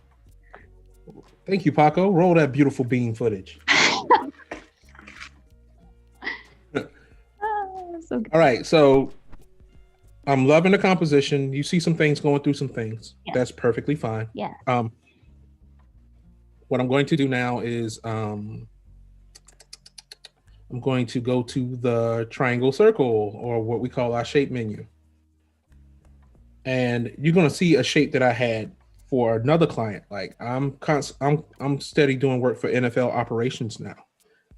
Thank you, Paco. Roll that beautiful bean footage. So good. All right. So I'm loving the composition. You see some things going through some things. Yeah. That's perfectly fine. Yeah. What I'm going to do now is I'm going to go to the triangle circle, or what we call our shape menu. And you're going to see a shape that I had for another client. Like I'm steady doing work for NFL operations now.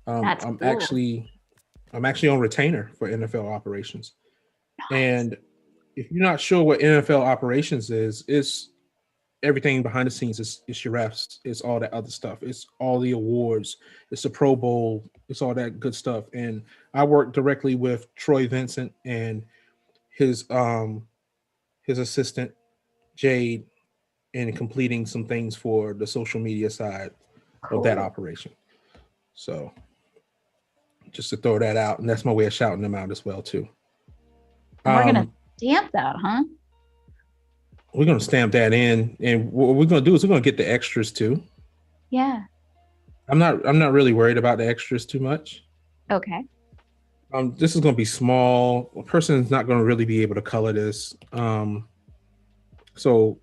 That's I'm cool. actually on retainer for NFL operations. Nice. And if you're not sure what NFL operations is, it's everything behind the scenes. It's your refs. It's all that other stuff. It's all the awards. It's the Pro Bowl. It's all that good stuff. And I work directly with Troy Vincent and his assistant Jade in completing some things for the social media side of that operation. So just to throw that out, and that's my way of shouting them out as well too. We're gonna stamp that, huh? We're gonna stamp that in, and what we're gonna do is we're gonna get the extras too. Yeah. I'm not really worried about the extras too much. Okay. This is gonna be small. A person is not gonna really be able to color this. So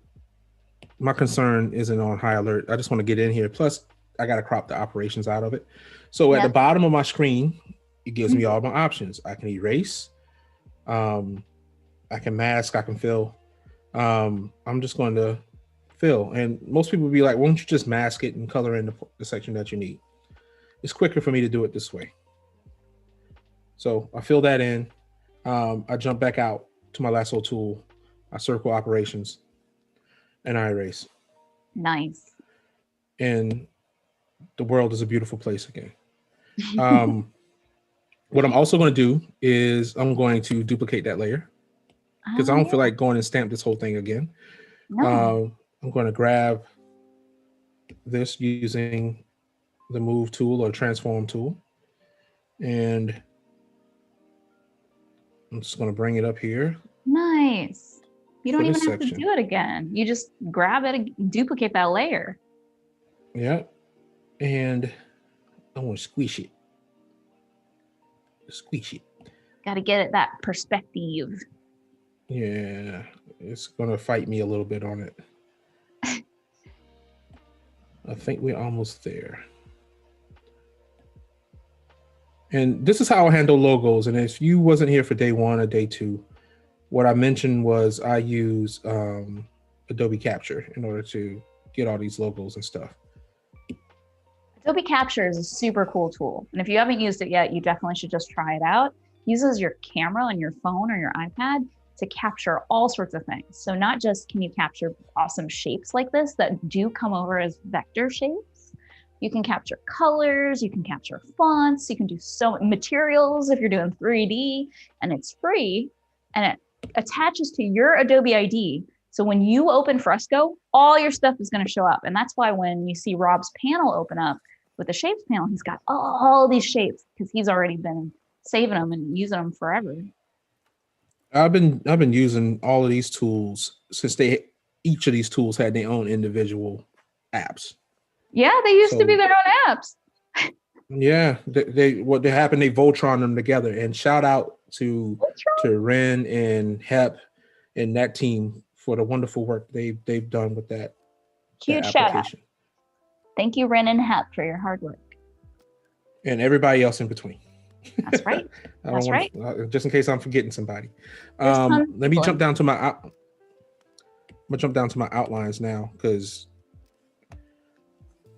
my concern isn't on high alert. I just want to get in here. Plus, I got to crop the operations out of it. So at Yeah. the bottom of my screen, it gives me all my options. I can erase, I can mask, I can fill. I'm just going to fill. And most people will be like, why don't you just mask it and color in the section that you need? It's quicker for me to do it this way. So I fill that in. I jump back out to my lasso tool. I circle operations and I erase. Nice. And the world is a beautiful place again. What I'm also going to do is I'm going to duplicate that layer because I don't feel like going and stamp this whole thing again. No. I'm going to grab this using the move tool or transform tool. And I'm just going to bring it up here. Nice. You don't even have section. to do it again. You just grab it, duplicate that layer. Yeah. And I want to squish it. Squish it. Got to get it that perspective. Yeah. It's going to fight me a little bit on it. I think we're almost there. And this is how I handle logos. And if you wasn't here for day 1 or day 2, what I mentioned was I use Adobe Capture in order to get all these logos and stuff. Adobe Capture is a super cool tool. And if you haven't used it yet, you definitely should just try it out. It uses your camera on your phone or your iPad to capture all sorts of things. So not just can you capture awesome shapes like this that do come over as vector shapes, you can capture colors, you can capture fonts, you can do so many materials if you're doing 3D, and it's free, and it attaches to your Adobe ID. So when you open Fresco, all your stuff is going to show up. And that's why when you see Rob's panel open up with the shapes panel, he's got all these shapes because he's already been saving them and using them forever. I've been using all of these tools since each of these tools had their own individual apps. Yeah, they used to be their own apps. Yeah, what happened, they Voltron them together. And shout out to Ren and Hep and that team for the wonderful work they've done with that. Huge shout out. Thank you, Ren and Hep, for your hard work. And everybody else in between. That's right. That's right. Just in case I'm forgetting somebody. Let me jump down to my outlines now because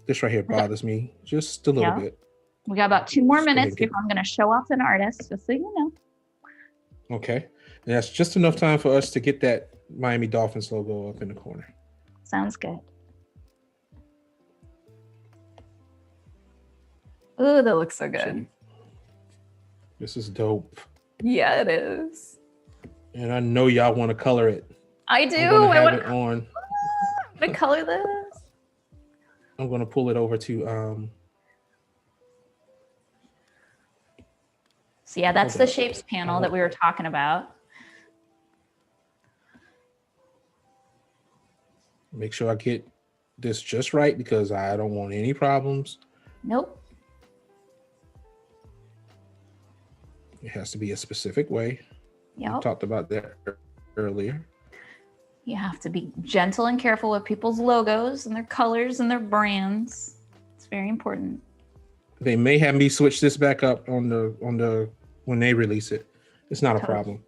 this right here bothers me just a little bit. We got about 2 more minutes before I'm going to show off an artist, just so you know. Okay. And that's just enough time for us to get that Miami Dolphins logo up in the corner. Sounds good. Oh, that looks so good. This is dope. Yeah, it is. And I know y'all want to color it. I do. I want it on. I'm going to color this. I'm going to pull it over to... So yeah, that's the shapes panel that we were talking about. Make sure I get this just right because I don't want any problems. Nope. It has to be a specific way. Yeah. We talked about that earlier. You have to be gentle and careful with people's logos and their colors and their brands. It's very important. They may have me switch this back up on the when they release it. It's not a problem.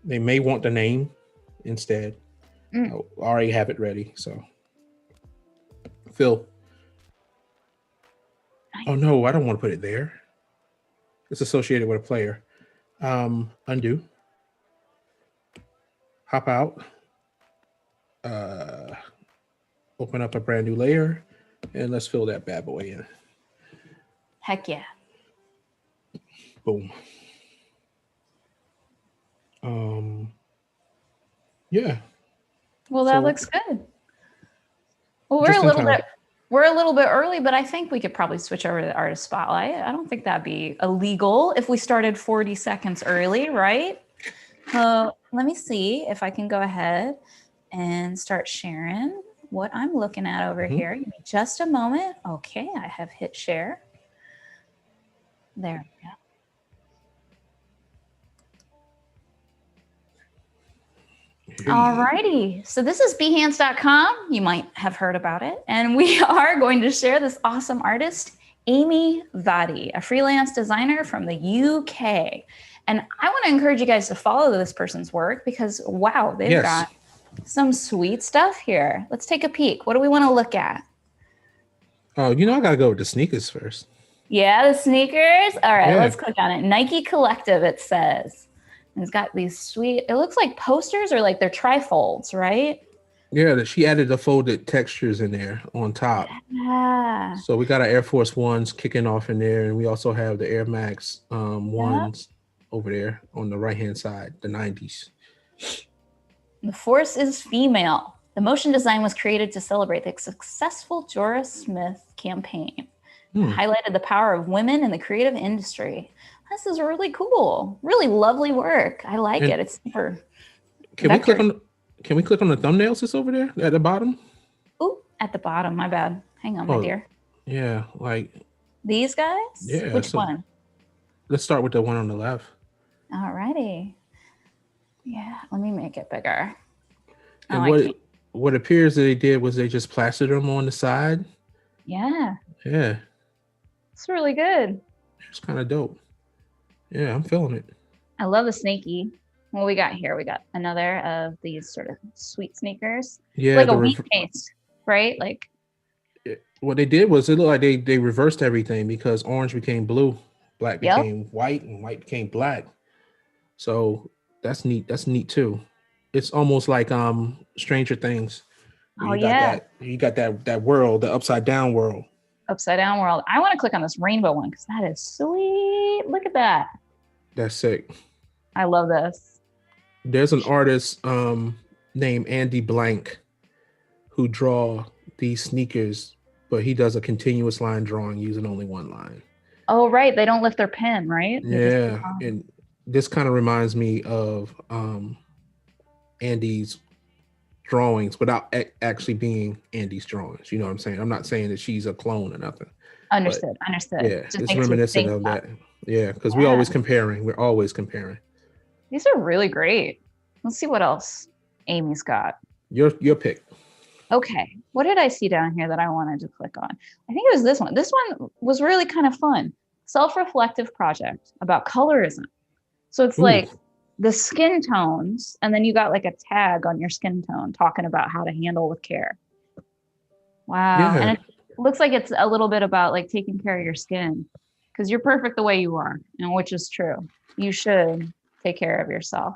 They may want the name instead. I already have it ready. So Phil. Nice. Oh no, I don't want to put it there. It's associated with a player. Undo. Hop out. Open up a brand new layer and let's fill that bad boy in. Heck yeah. Boom. Yeah. Well, that looks good. Well, we're a little bit early, but I think we could probably switch over to the artist spotlight. I don't think that'd be illegal if we started 40 seconds early, right? Let me see if I can go ahead and start sharing what I'm looking at over here. Give me just a moment. Okay, I have hit share. There we go. Alrighty. So this is behance.com. You might have heard about it. And we are going to share this awesome artist, Amy Vadi, a freelance designer from the UK. And I want to encourage you guys to follow this person's work because, wow, they've got some sweet stuff here. Let's take a peek. What do we want to look at? Oh, I got to go with the sneakers first. Yeah, the sneakers. All right, let's click on it. Nike Collective, it says. And it's got these sweet, it looks like posters or like they're trifolds, right? Yeah, she added the folded textures in there on top. Yeah. So we got our Air Force Ones kicking off in there. And we also have the Air Max ones over there on the right-hand side, the 90s. The force is female. The motion design was created to celebrate the successful Jorah Smith campaign. Highlighted the power of women in the creative industry. This is really cool. Really lovely work. I like it. It's super. Can we click on the thumbnails that's over there at the bottom? Oh, at the bottom. My bad. Hang on, my dear. Yeah, like these guys? Yeah. Which one? Let's start with the one on the left. All righty. Yeah, let me make it bigger. And what appears that they did was they just plastered them on the side. Yeah. Yeah. It's really good. It's kind of dope. Yeah, I'm feeling it. I love the snaky. What we got here? We got another of these sort of sweet sneakers. Yeah, like a wheat paste, right? Like what they did was it looked like they reversed everything because orange became blue, black became white, and white became black. So that's neat. That's neat too. It's almost like Stranger Things. You got that world, the upside down world. Upside down world. I want to click on this rainbow one because that is sweet. Look at that. That's sick. I love this. There's an artist named Andy Blank who draw these sneakers, but he does a continuous line drawing using only one line. Oh, right. They don't lift their pen, right? Yeah. And this kind of reminds me of Andy's drawings without actually being Andy's drawings. You know what I'm saying? I'm not saying that she's a clone or nothing. Understood. Yeah, it's reminiscent of that. Yeah, because we're always comparing. We're always comparing. These are really great. Let's see what else Amy's got. Your pick. Okay. What did I see down here that I wanted to click on? I think it was this one. This one was really kind of fun. Self-reflective project about colorism. So it's like the skin tones, and then you got like a tag on your skin tone talking about how to handle with care. Wow. Yeah. And it looks like it's a little bit about like taking care of your skin because you're perfect the way you are, and which is true. You should take care of yourself.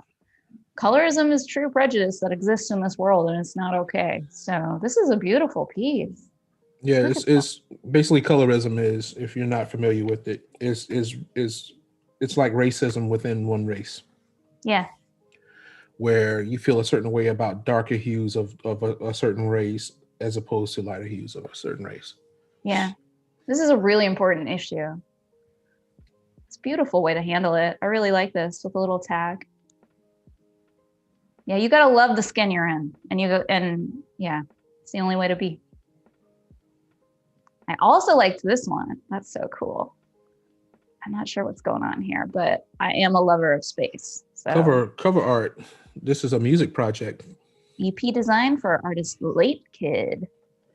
Colorism is true prejudice that exists in this world, and it's not okay. So this is a beautiful piece. Yeah, this is basically colorism is, if you're not familiar with it, is it's like racism within one race. Yeah. Where you feel a certain way about darker hues of a certain race as opposed to lighter hues of a certain race. Yeah. This is a really important issue. It's a beautiful way to handle it. I really like this with a little tag. Yeah, you got to love the skin you're in. And yeah, it's the only way to be. I also liked this one. That's so cool. I'm not sure what's going on here, but I am a lover of space. So cover art. This is a music project. EP design for artist Late Kid.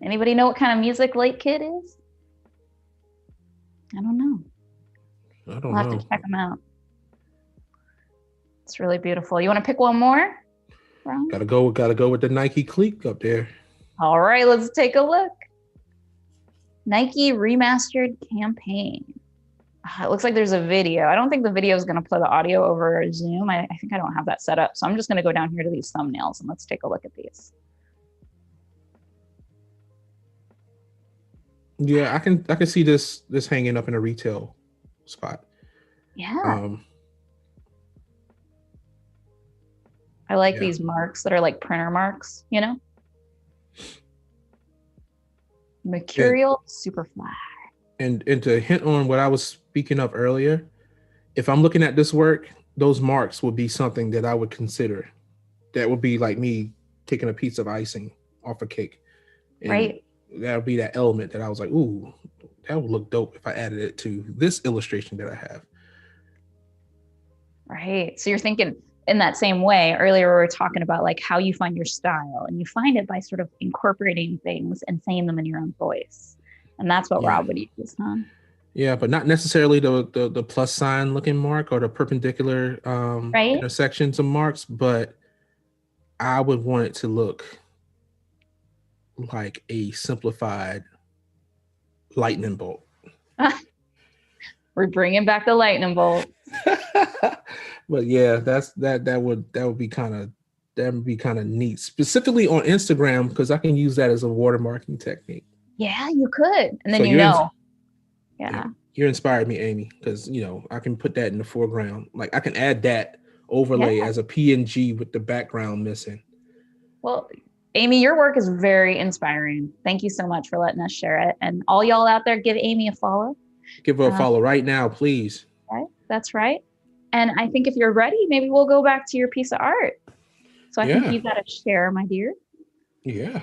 Anybody know what kind of music Late Kid is? I don't know. We'll have to check them out. It's really beautiful. You want to pick one more? Ron? Gotta go with the Nike cleat up there. All right, let's take a look. Nike remastered campaign. It looks like there's a video. I don't think the video is going to play the audio over Zoom. I think I don't have that set up. So I'm just going to go down here to these thumbnails and let's take a look at these. Yeah, I can see this hanging up in a retail spot. Yeah. I like these marks that are like printer marks, you know? Mercurial Superfly. And to hint on what I was speaking of earlier, if I'm looking at this work, those marks would be something that I would consider. That would be like me taking a piece of icing off a cake. And right. That would be that element that I was like, ooh, that would look dope if I added it to this illustration that I have. Right. So you're thinking in that same way, earlier we were talking about like how you find your style, and you find it by sort of incorporating things and saying them in your own voice. And that's what Rob would use, huh? Yeah, but not necessarily the plus sign looking mark or the perpendicular Right? intersections of marks, but I would want it to look like a simplified lightning bolt. We're bringing back the lightning bolt. But yeah, that would be kind of neat, specifically on Instagram, because I can use that as a watermarking technique. Yeah, you could, and then So yeah, you're inspired me, Amy, because I can put that in the foreground. Like I can add that overlay as a PNG with the background missing. Well, Amy, your work is very inspiring. Thank you so much for letting us share it. And all y'all out there, give Amy a follow. Give her a follow right now, please. Right, that's right. And I think if you're ready, maybe we'll go back to your piece of art. So I think you've got to share, my dear. Yeah.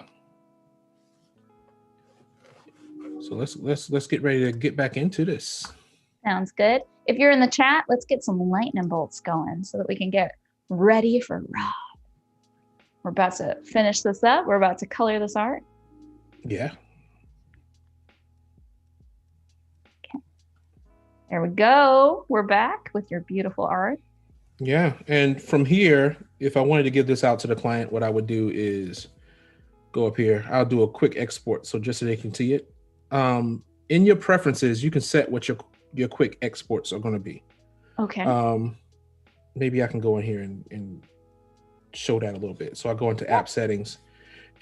So let's get ready to get back into this. Sounds good. If you're in the chat, let's get some lightning bolts going so that we can get ready for Rob. We're about to finish this up. We're about to color this art. Yeah. Okay. There we go. We're back with your beautiful art. Yeah. And from here, if I wanted to give this out to the client, what I would do is go up here. I'll do a quick export so just so they can see it. In your preferences, you can set what your quick exports are going to be. Okay. Maybe I can go in here and show that a little bit. So I'll go into app settings,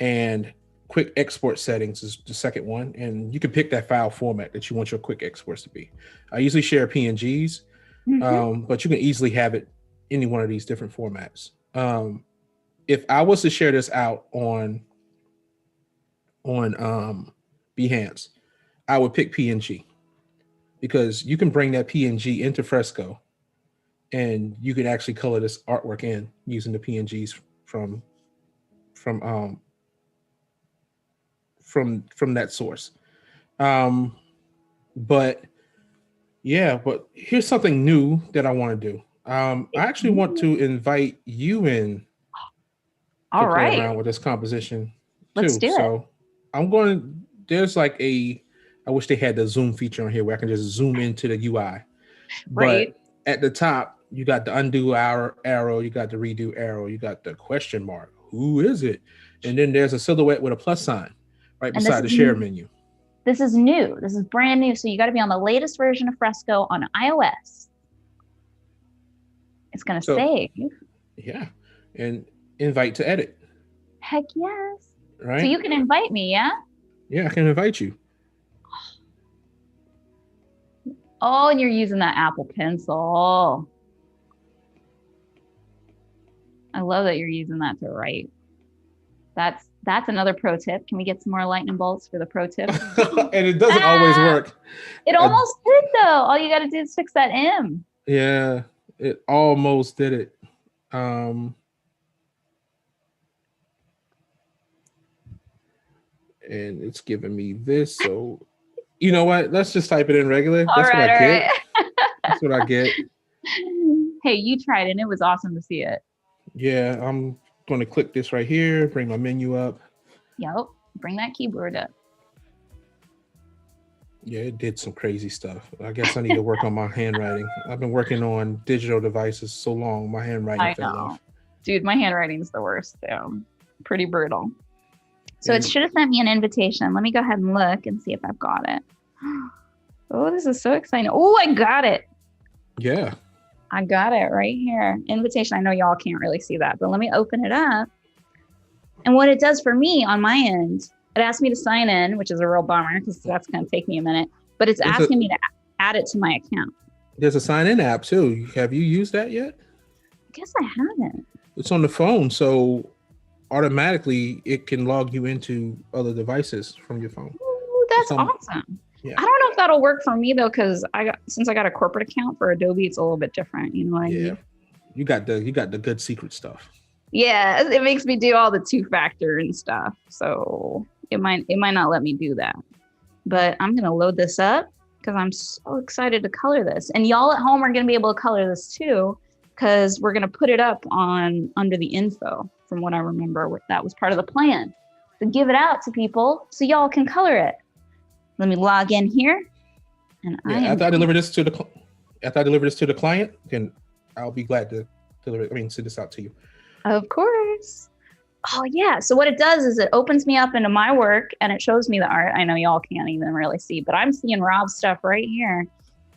and quick export settings is the second one. And you can pick that file format that you want your quick exports to be. I usually share PNGs, but you can easily have it any one of these different formats. If I was to share this out on Behance, I would pick PNG, because you can bring that PNG into Fresco and you can actually color this artwork in using the PNGs from that source. But here's something new that I want to do. I actually want to invite you in to play around with this composition too. Let's do it. So there's like I wish they had the zoom feature on here where I can just zoom into the UI. Right. But at the top, you got the undo arrow, you got the redo arrow, you got the question mark. Who is it? And then there's a silhouette with a plus sign right beside the share menu. This is new. This is brand new. So you got to be on the latest version of Fresco on iOS. It's going to save. Yeah. And invite to edit. Heck yes. Right. So you can invite me, yeah? Yeah, I can invite you. Oh, and you're using that Apple Pencil. I love that you're using that to write. That's another pro tip. Can we get some more lightning bolts for the pro tip? And it doesn't always work. It almost did though. All you got to do is fix that M. Yeah, it almost did it. And it's giving me this. So you know what? Let's just type it in regular. That's what I get. That's what I get. Hey, you tried it and it was awesome to see it. Yeah, I'm going to click this right here, bring my menu up. Yep, bring that keyboard up. Yeah, it did some crazy stuff. I guess I need to work on my handwriting. I've been working on digital devices so long, my handwriting fell off. Dude, my handwriting's the worst. Pretty brutal. So it should have sent me an invitation. Let me go ahead and look and see if I've got it. Oh, this is so exciting. Oh, I got it. Yeah. I got it right here. Invitation. I know y'all can't really see that, but let me open it up. And what it does for me on my end, it asked me to sign in, which is a real bummer because that's going to take me a minute, but it's asking me to add it to my account. There's a sign-in app too. Have you used that yet? I guess I haven't. It's on the phone, so automatically it can log you into other devices from your phone. Ooh, that's awesome. Yeah. I don't know if that'll work for me though, because since I got a corporate account for Adobe, it's a little bit different. You know what I mean? You got the good secret stuff. Yeah, it makes me do all the two-factor and stuff. So it might not let me do that. But I'm gonna load this up because I'm so excited to color this. And y'all at home are gonna be able to color this too. because we're going to put it up on under the info. From what I remember, that was part of the plan, to give it out to people so y'all can color it. Let me log in here, and after I deliver this to the client, then I'll be glad to send this out to you. Of course. Oh yeah. So what it does is it opens me up into my work and it shows me the art. I know y'all can't even really see, but I'm seeing Rob's stuff right here,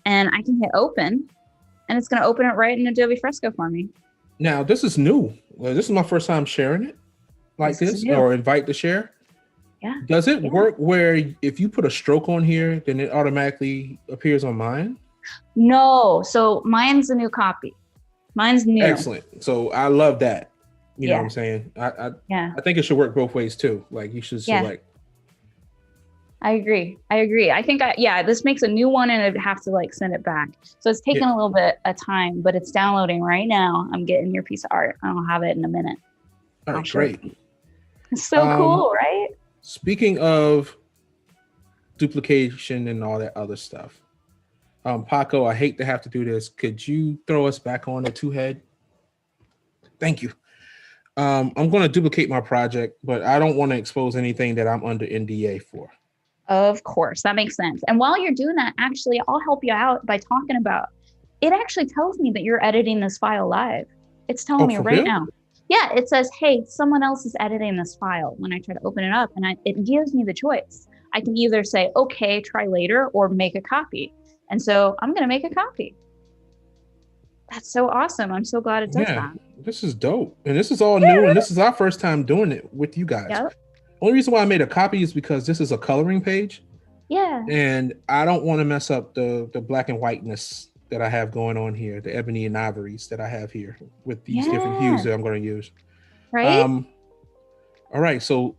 and I can hit open, and it's going to open it right in Adobe Fresco for me. Now this is new. This is my first time sharing it like this or invite to share. Yeah. Does it work where if you put a stroke on here, then it automatically appears on mine? No. So mine's a new copy. Mine's new. Excellent. So I love that. You know what I'm saying? I think it should work both ways too. Like you should select. I agree. I think this makes a new one and I'd have to like send it back. So it's taking a little bit of time, but it's downloading right now. I'm getting your piece of art. I'll have it in a minute. All right, great. It's so cool, right? Speaking of duplication and all that other stuff, Paco, I hate to have to do this. Could you throw us back on the 2-head? Thank you. I'm going to duplicate my project, but I don't want to expose anything that I'm under NDA for. Of course, that makes sense. And while you're doing that, actually, I'll help you out by talking about, it actually tells me that you're editing this file live. It's telling me right now. Yeah, it says, hey, someone else is editing this file when I try to open it up, and it gives me the choice. I can either say, okay, try later, or make a copy. And so I'm going to make a copy. That's so awesome. I'm so glad it does that. This is dope. And this is all new, and this is our first time doing it with you guys. Yep. Only reason why I made a copy is because this is a coloring page. Yeah. And I don't want to mess up the black and whiteness that I have going on here, the ebony and ivories that I have here with these different hues that I'm going to use. Right. All right. So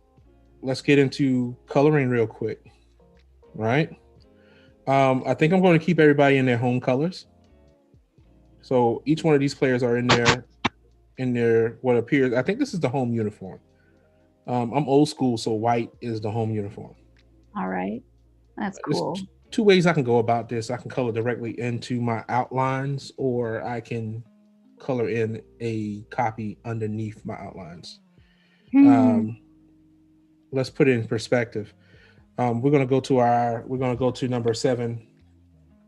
let's get into coloring real quick. Right. I think I'm going to keep everybody in their home colors. So each one of these players are in their what appears, I think this is the home uniform. I'm old school, so white is the home uniform. All right. That's cool. There's 2 ways I can go about this. I can color directly into my outlines, or I can color in a copy underneath my outlines. Let's put it in perspective. We're gonna go to number 7,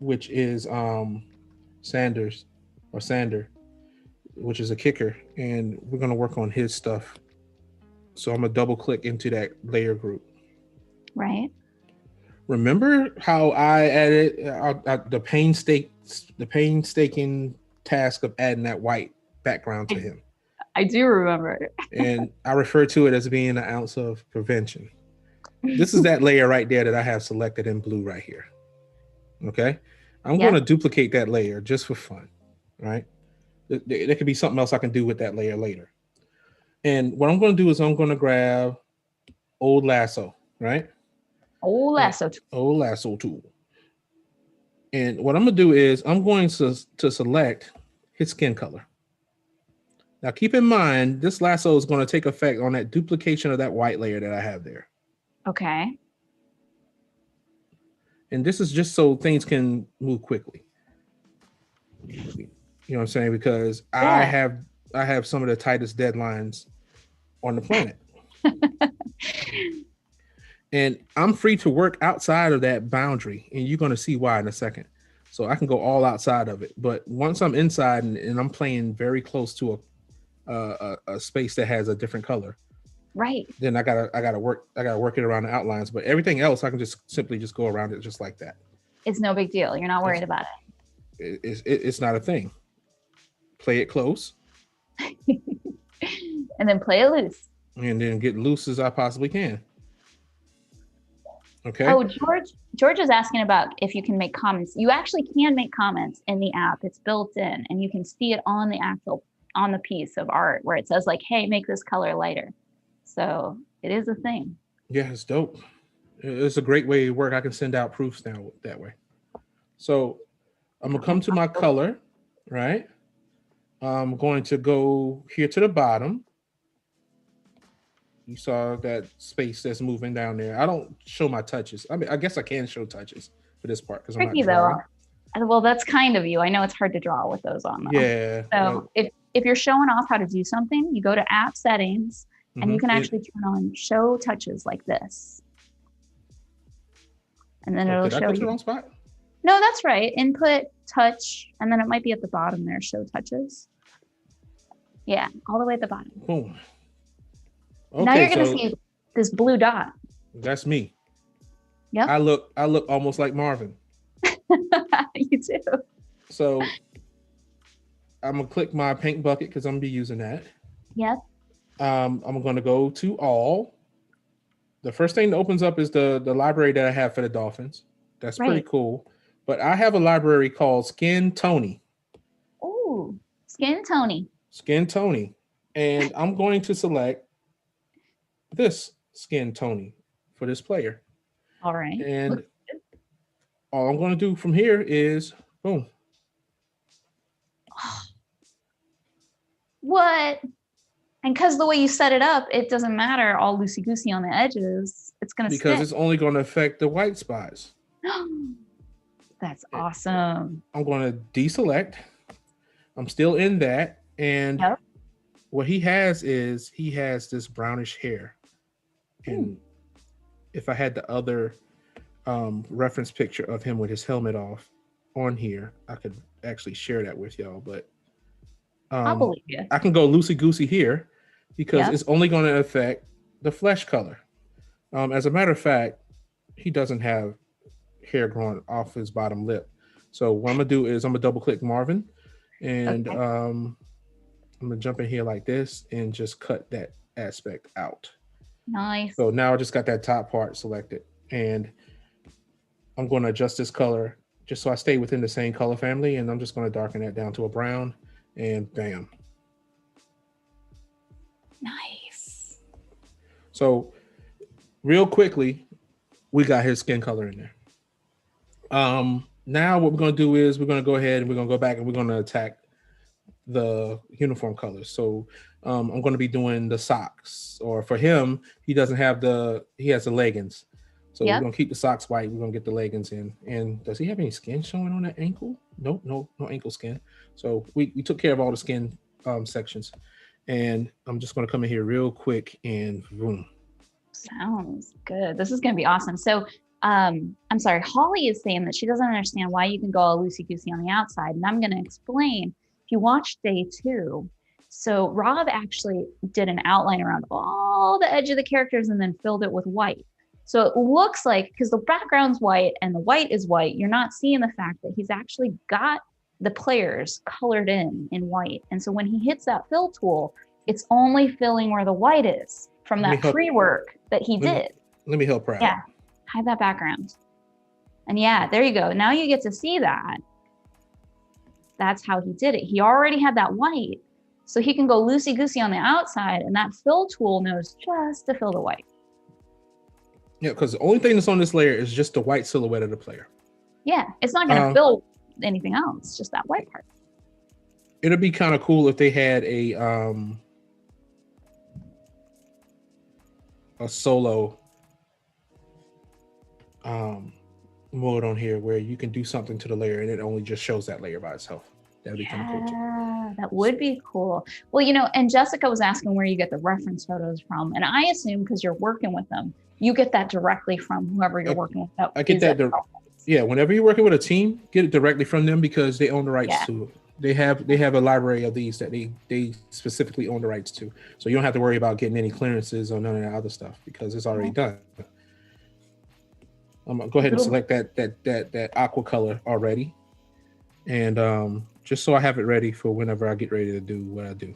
which is Sander, which is a kicker, and we're gonna work on his stuff. So I'm gonna double click into that layer group. Right. Remember how I added the painstaking task of adding that white background to him? I do remember. And I refer to it as being an ounce of prevention. This is that layer right there that I have selected in blue right here. Okay. I'm going to duplicate that layer just for fun. Right. There could be something else I can do with that layer later. And what I'm going to do is I'm going to grab old lasso, right? Old lasso tool. And what I'm going to do is I'm going to select his skin color. Now, keep in mind, this lasso is going to take effect on that duplication of that white layer that I have there. Okay. And this is just so things can move quickly. You know what I'm saying? Because I have some of the tightest deadlines on the planet. And I'm free to work outside of that boundary. And you're going to see why in a second. So I can go all outside of it. But once I'm inside and I'm playing very close to a space that has a different color, right, then I gotta work it around the outlines. But everything else, I can just simply go around it just like that. It's no big deal. You're not worried about it. It's not a thing. Play it close. And then play it loose. And then get loose as I possibly can. Okay. Oh, George is asking about if you can make comments. You actually can make comments in the app. It's built in, and you can see it on the piece of art where it says like, hey, make this color lighter. So it is a thing. Yeah, it's dope. It's a great way to work. I can send out proofs now that way. So I'm gonna come to my color, right? I'm going to go here to the bottom. You saw that space that's moving down there. I don't show my touches. I mean, I guess I can show touches for this part because I'm not drawing. Well, that's kind of you. I know it's hard to draw with those on though. Yeah. So if you're showing off how to do something, you go to app settings and you can actually turn on show touches like this. And then it'll did I show go to the you. wrong spot? No, that's right. Input, touch, and then it might be at the bottom there, show touches. Yeah, all the way at the bottom. Boom. Okay, now you're gonna see this blue dot. That's me. Yep. I look almost like Marvin. You do. So I'm gonna click my paint bucket because I'm gonna be using that. Yep. I'm gonna go to all. The first thing that opens up is the library that I have for the Dolphins. That's pretty cool. But I have a library called Skin Tony. Ooh, Skin Tony. Skin Tony. And I'm going to select this Skin Tony for this player. All right. And all I'm going to do from here is boom. What? And because the way you set it up, it doesn't matter all loosey-goosey on the edges. It's going to stick. Because it's only going to affect the white spots. That's awesome. I'm going to deselect. I'm still in that. And what he has is he has this brownish hair. And if I had the other reference picture of him with his helmet off on here, I could actually share that with y'all. But I'll believe you. I can go loosey-goosey here because it's only going to affect the flesh color. As a matter of fact, he doesn't have hair growing off his bottom lip. So what I'm gonna do is I'm gonna double click Marvin and I'm gonna jump in here like this and just cut that aspect out. Nice. So now I just got that top part selected and I'm going to adjust this color just so I stay within the same color family, and I'm just going to darken that down to a brown and bam. Nice. So real quickly, we got his skin color in there. Now what we're going to do is we're going to go ahead and we're going to go back and we're going to attack the uniform colors. So I'm going to be doing the socks, or for him, he has the leggings. So we're going to keep the socks white. We're going to get the leggings in. And does he have any skin showing on that ankle? Nope, no ankle skin. So we took care of all the skin sections. And I'm just going to come in here real quick and boom. Sounds good. This is going to be awesome. So I'm sorry, Holly is saying that she doesn't understand why you can go all loosey-goosey on the outside. And I'm going to explain. If you watch day 2, so Rob actually did an outline around all the edge of the characters and then filled it with white. So it looks like, because the background's white and the white is white, you're not seeing the fact that he's actually got the players colored in white. And so when he hits that fill tool, it's only filling where the white is from that pre-work that he did. Let me help her out. Yeah, hide that background. And yeah, there you go. Now you get to see that. That's how he did it. He already had that white, so he can go loosey-goosey on the outside, and that fill tool knows just to fill the white. Yeah, because the only thing that's on this layer is just the white silhouette of the player. Yeah, it's not going to fill anything else, just that white part. It'd be kind of cool if they had a solo mode on here where you can do something to the layer and it only just shows that layer by itself. That'd be kind of cool too. Yeah, that would be cool. Well, and Jessica was asking where you get the reference photos from, and I assume because you're working with them, you get that directly from whoever you're working with. I get that. Yeah, whenever you're working with a team, get it directly from them because they own the rights to it. They have a library of these that they specifically own the rights to. So you don't have to worry about getting any clearances or none of that other stuff because it's already done. I'm gonna go ahead and select that aqua color already. And just so I have it ready for whenever I get ready to do what I do.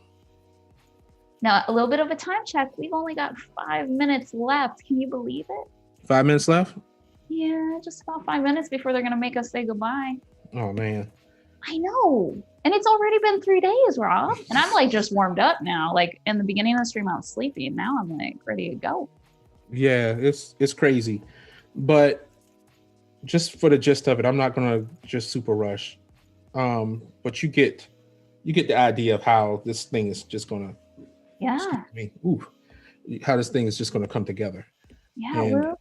Now, a little bit of a time check. We've only got 5 minutes left. Can you believe it? 5 minutes left? Yeah, just about 5 minutes before they're going to make us say goodbye. Oh, man. I know. And it's already been 3 days, Rob. And I'm like just warmed up now. Like in the beginning of the stream, I was sleepy. And now I'm like ready to go. Yeah, it's crazy. But just for the gist of it, I'm not going to just super rush. But you get the idea of how this thing is just going to. Yeah. How this thing is just going to come together. Yeah.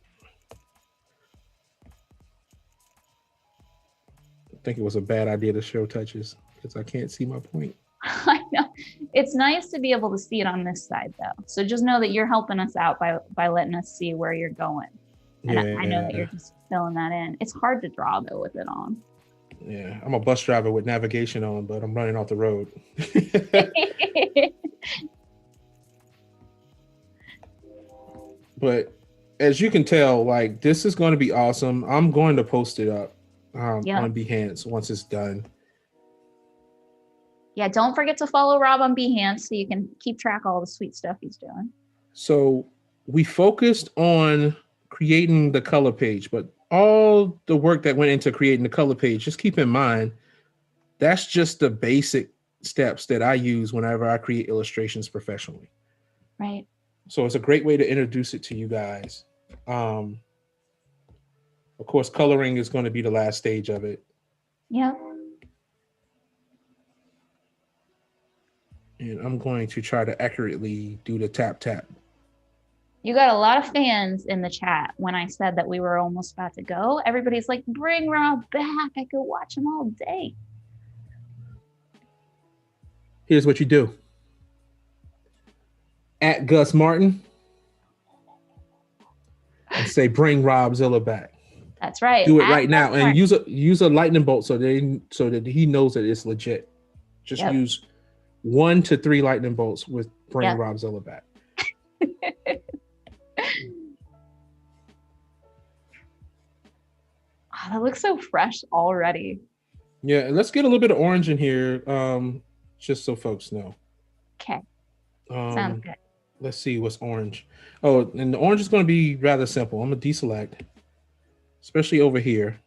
think it was a bad idea to show touches because I can't see my point. I know. It's nice to be able to see it on this side though. So just know that you're helping us out by letting us see where you're going. And Yeah. I know that you're just filling that in. It's hard to draw though with it on. Yeah, I'm a bus driver with navigation on, but I'm running off the road. But as you can tell, like this is going to be awesome. I'm going to post it up on Behance once it's done. Yeah, don't forget to follow Rob on Behance so you can keep track of all the sweet stuff he's doing. So we focused on creating the color page, but all the work that went into creating the color page, just keep in mind, that's just the basic steps that I use whenever I create illustrations professionally. Right. So it's a great way to introduce it to you guys. Of course, coloring is going to be the last stage of it. Yeah. And I'm going to try to accurately do the tap tap. You got a lot of fans in the chat when I said that we were almost about to go. Everybody's like, bring Rob back. I could watch him all day. Here's what you do. At Gus Martin and say, bring RobZilla back. That's right. Do it right now and use a lightning bolt so that he knows that it's legit. Just use 1 to 3 lightning bolts with bring RobZilla back. Oh, that looks so fresh already. Yeah, let's get a little bit of orange in here, just so folks know. Okay. Sounds good. Let's see what's orange. Oh, and the orange is going to be rather simple. I'm going to deselect, especially over here,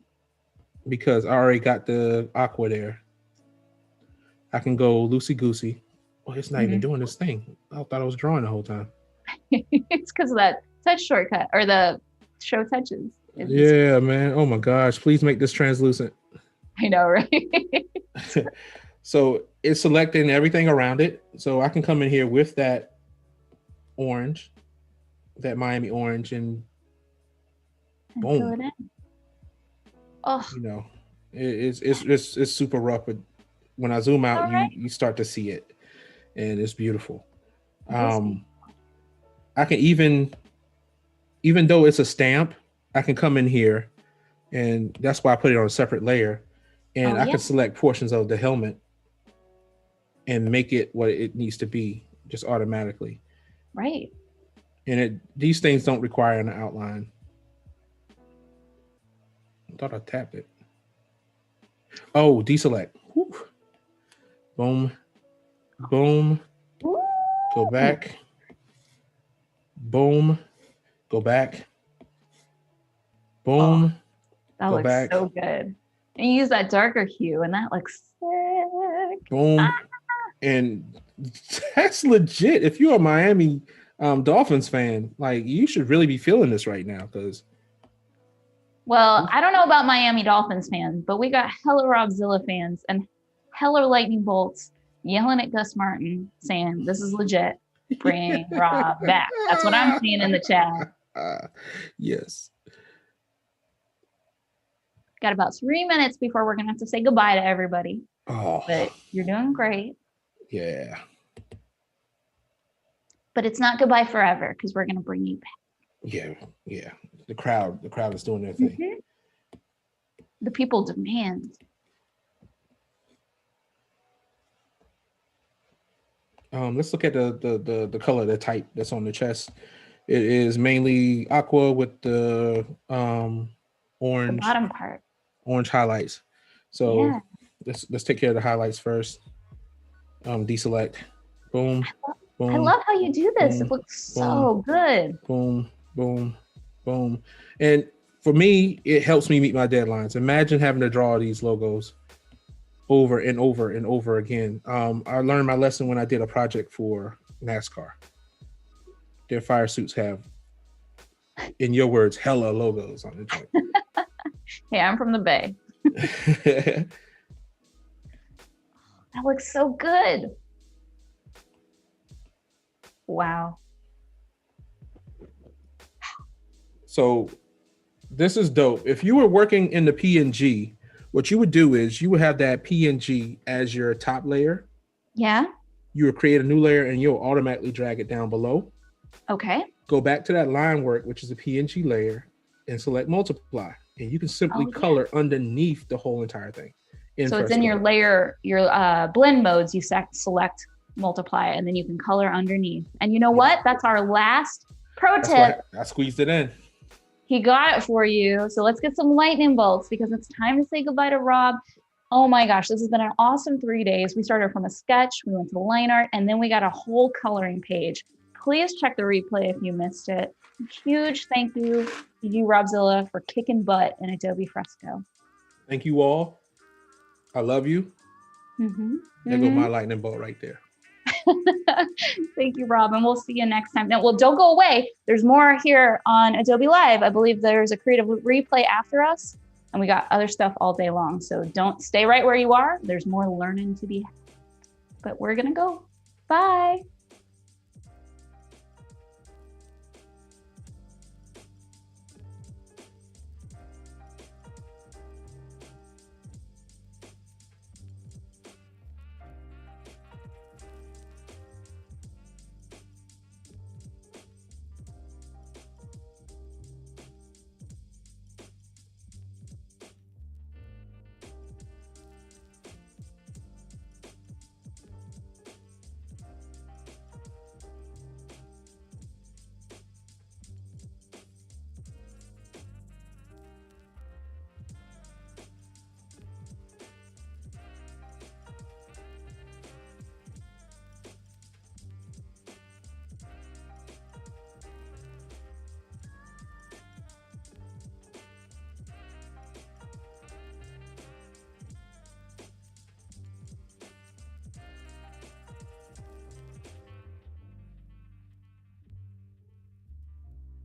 because I already got the aqua there. I can go loosey-goosey. Well, it's not even doing this thing. I thought I was drawing the whole time. It's because of that touch shortcut or the show touches. Yeah, man. Oh my gosh. Please make this translucent. I know, right? So it's selecting everything around it. So I can come in here with that orange, that Miami orange, and boom. Oh, you know, it's super rough, but when I zoom out, you start to see it, and it's beautiful. I can even though it's a stamp, I can come in here, and that's why I put it on a separate layer, and I can select portions of the helmet and make it what it needs to be just automatically. Right. And these things don't require an outline. I thought I tapped it. Oh, deselect. Whew. Boom. Boom. Ooh. Go back. Boom. Go back. Boom. That looks back. So good. And you use that darker hue, and that looks sick. Boom. And that's legit. If you're a Miami Dolphins fan, like you should really be feeling this right now, because. Well, I don't know about Miami Dolphins fans, but we got hella RobZilla fans and hella lightning bolts yelling at Gus Martin saying, "This is legit. Bring Rob back." That's what I'm seeing in the chat. Yes. Got about 3 minutes before we're gonna have to say goodbye to everybody. Oh, but you're doing great. Yeah. But it's not goodbye forever, because we're gonna bring you back. Yeah. The crowd is doing their thing. Mm-hmm. The people demand. Let's look at the color, the type that's on the chest. It is mainly aqua with the orange, the bottom part, orange highlights. So let's take care of the highlights first. Deselect. Boom. Boom. I love how you do this. It looks so good. Boom. Boom. Boom. And for me, it helps me meet my deadlines. Imagine having to draw these logos over and over and over again. I learned my lesson when I did a project for NASCAR. Their fire suits have, in your words, hella logos on the joint. Hey, I'm from the Bay. That looks so good. Wow. So this is dope. If you were working in the PNG, What you would do is you would have that PNG as your top layer. Yeah. You would create a new layer and you'll automatically drag it down below. Okay. Go back to that line work, which is a PNG layer, and select multiply. And you can simply color underneath the whole entire thing. So it's in your layer, your blend modes, you select multiply, and then you can color underneath. And you know what? That's our last pro tip. I squeezed it in. He got it for you. So let's get some lightning bolts because it's time to say goodbye to Rob. Oh my gosh, this has been an awesome 3 days. We started from a sketch, we went to line art, and then we got a whole coloring page. Please check the replay if you missed it. Huge thank you to you, RobZilla, for kicking butt in Adobe Fresco. Thank you all. I love you. There go my lightning bolt right there. Thank you, Rob, and we'll see you next time. Now, well, don't go away. There's more here on Adobe Live. I believe there's a creative replay after us, and we got other stuff all day long. So don't stay right where you are. There's more learning to be had. But we're going to go. Bye.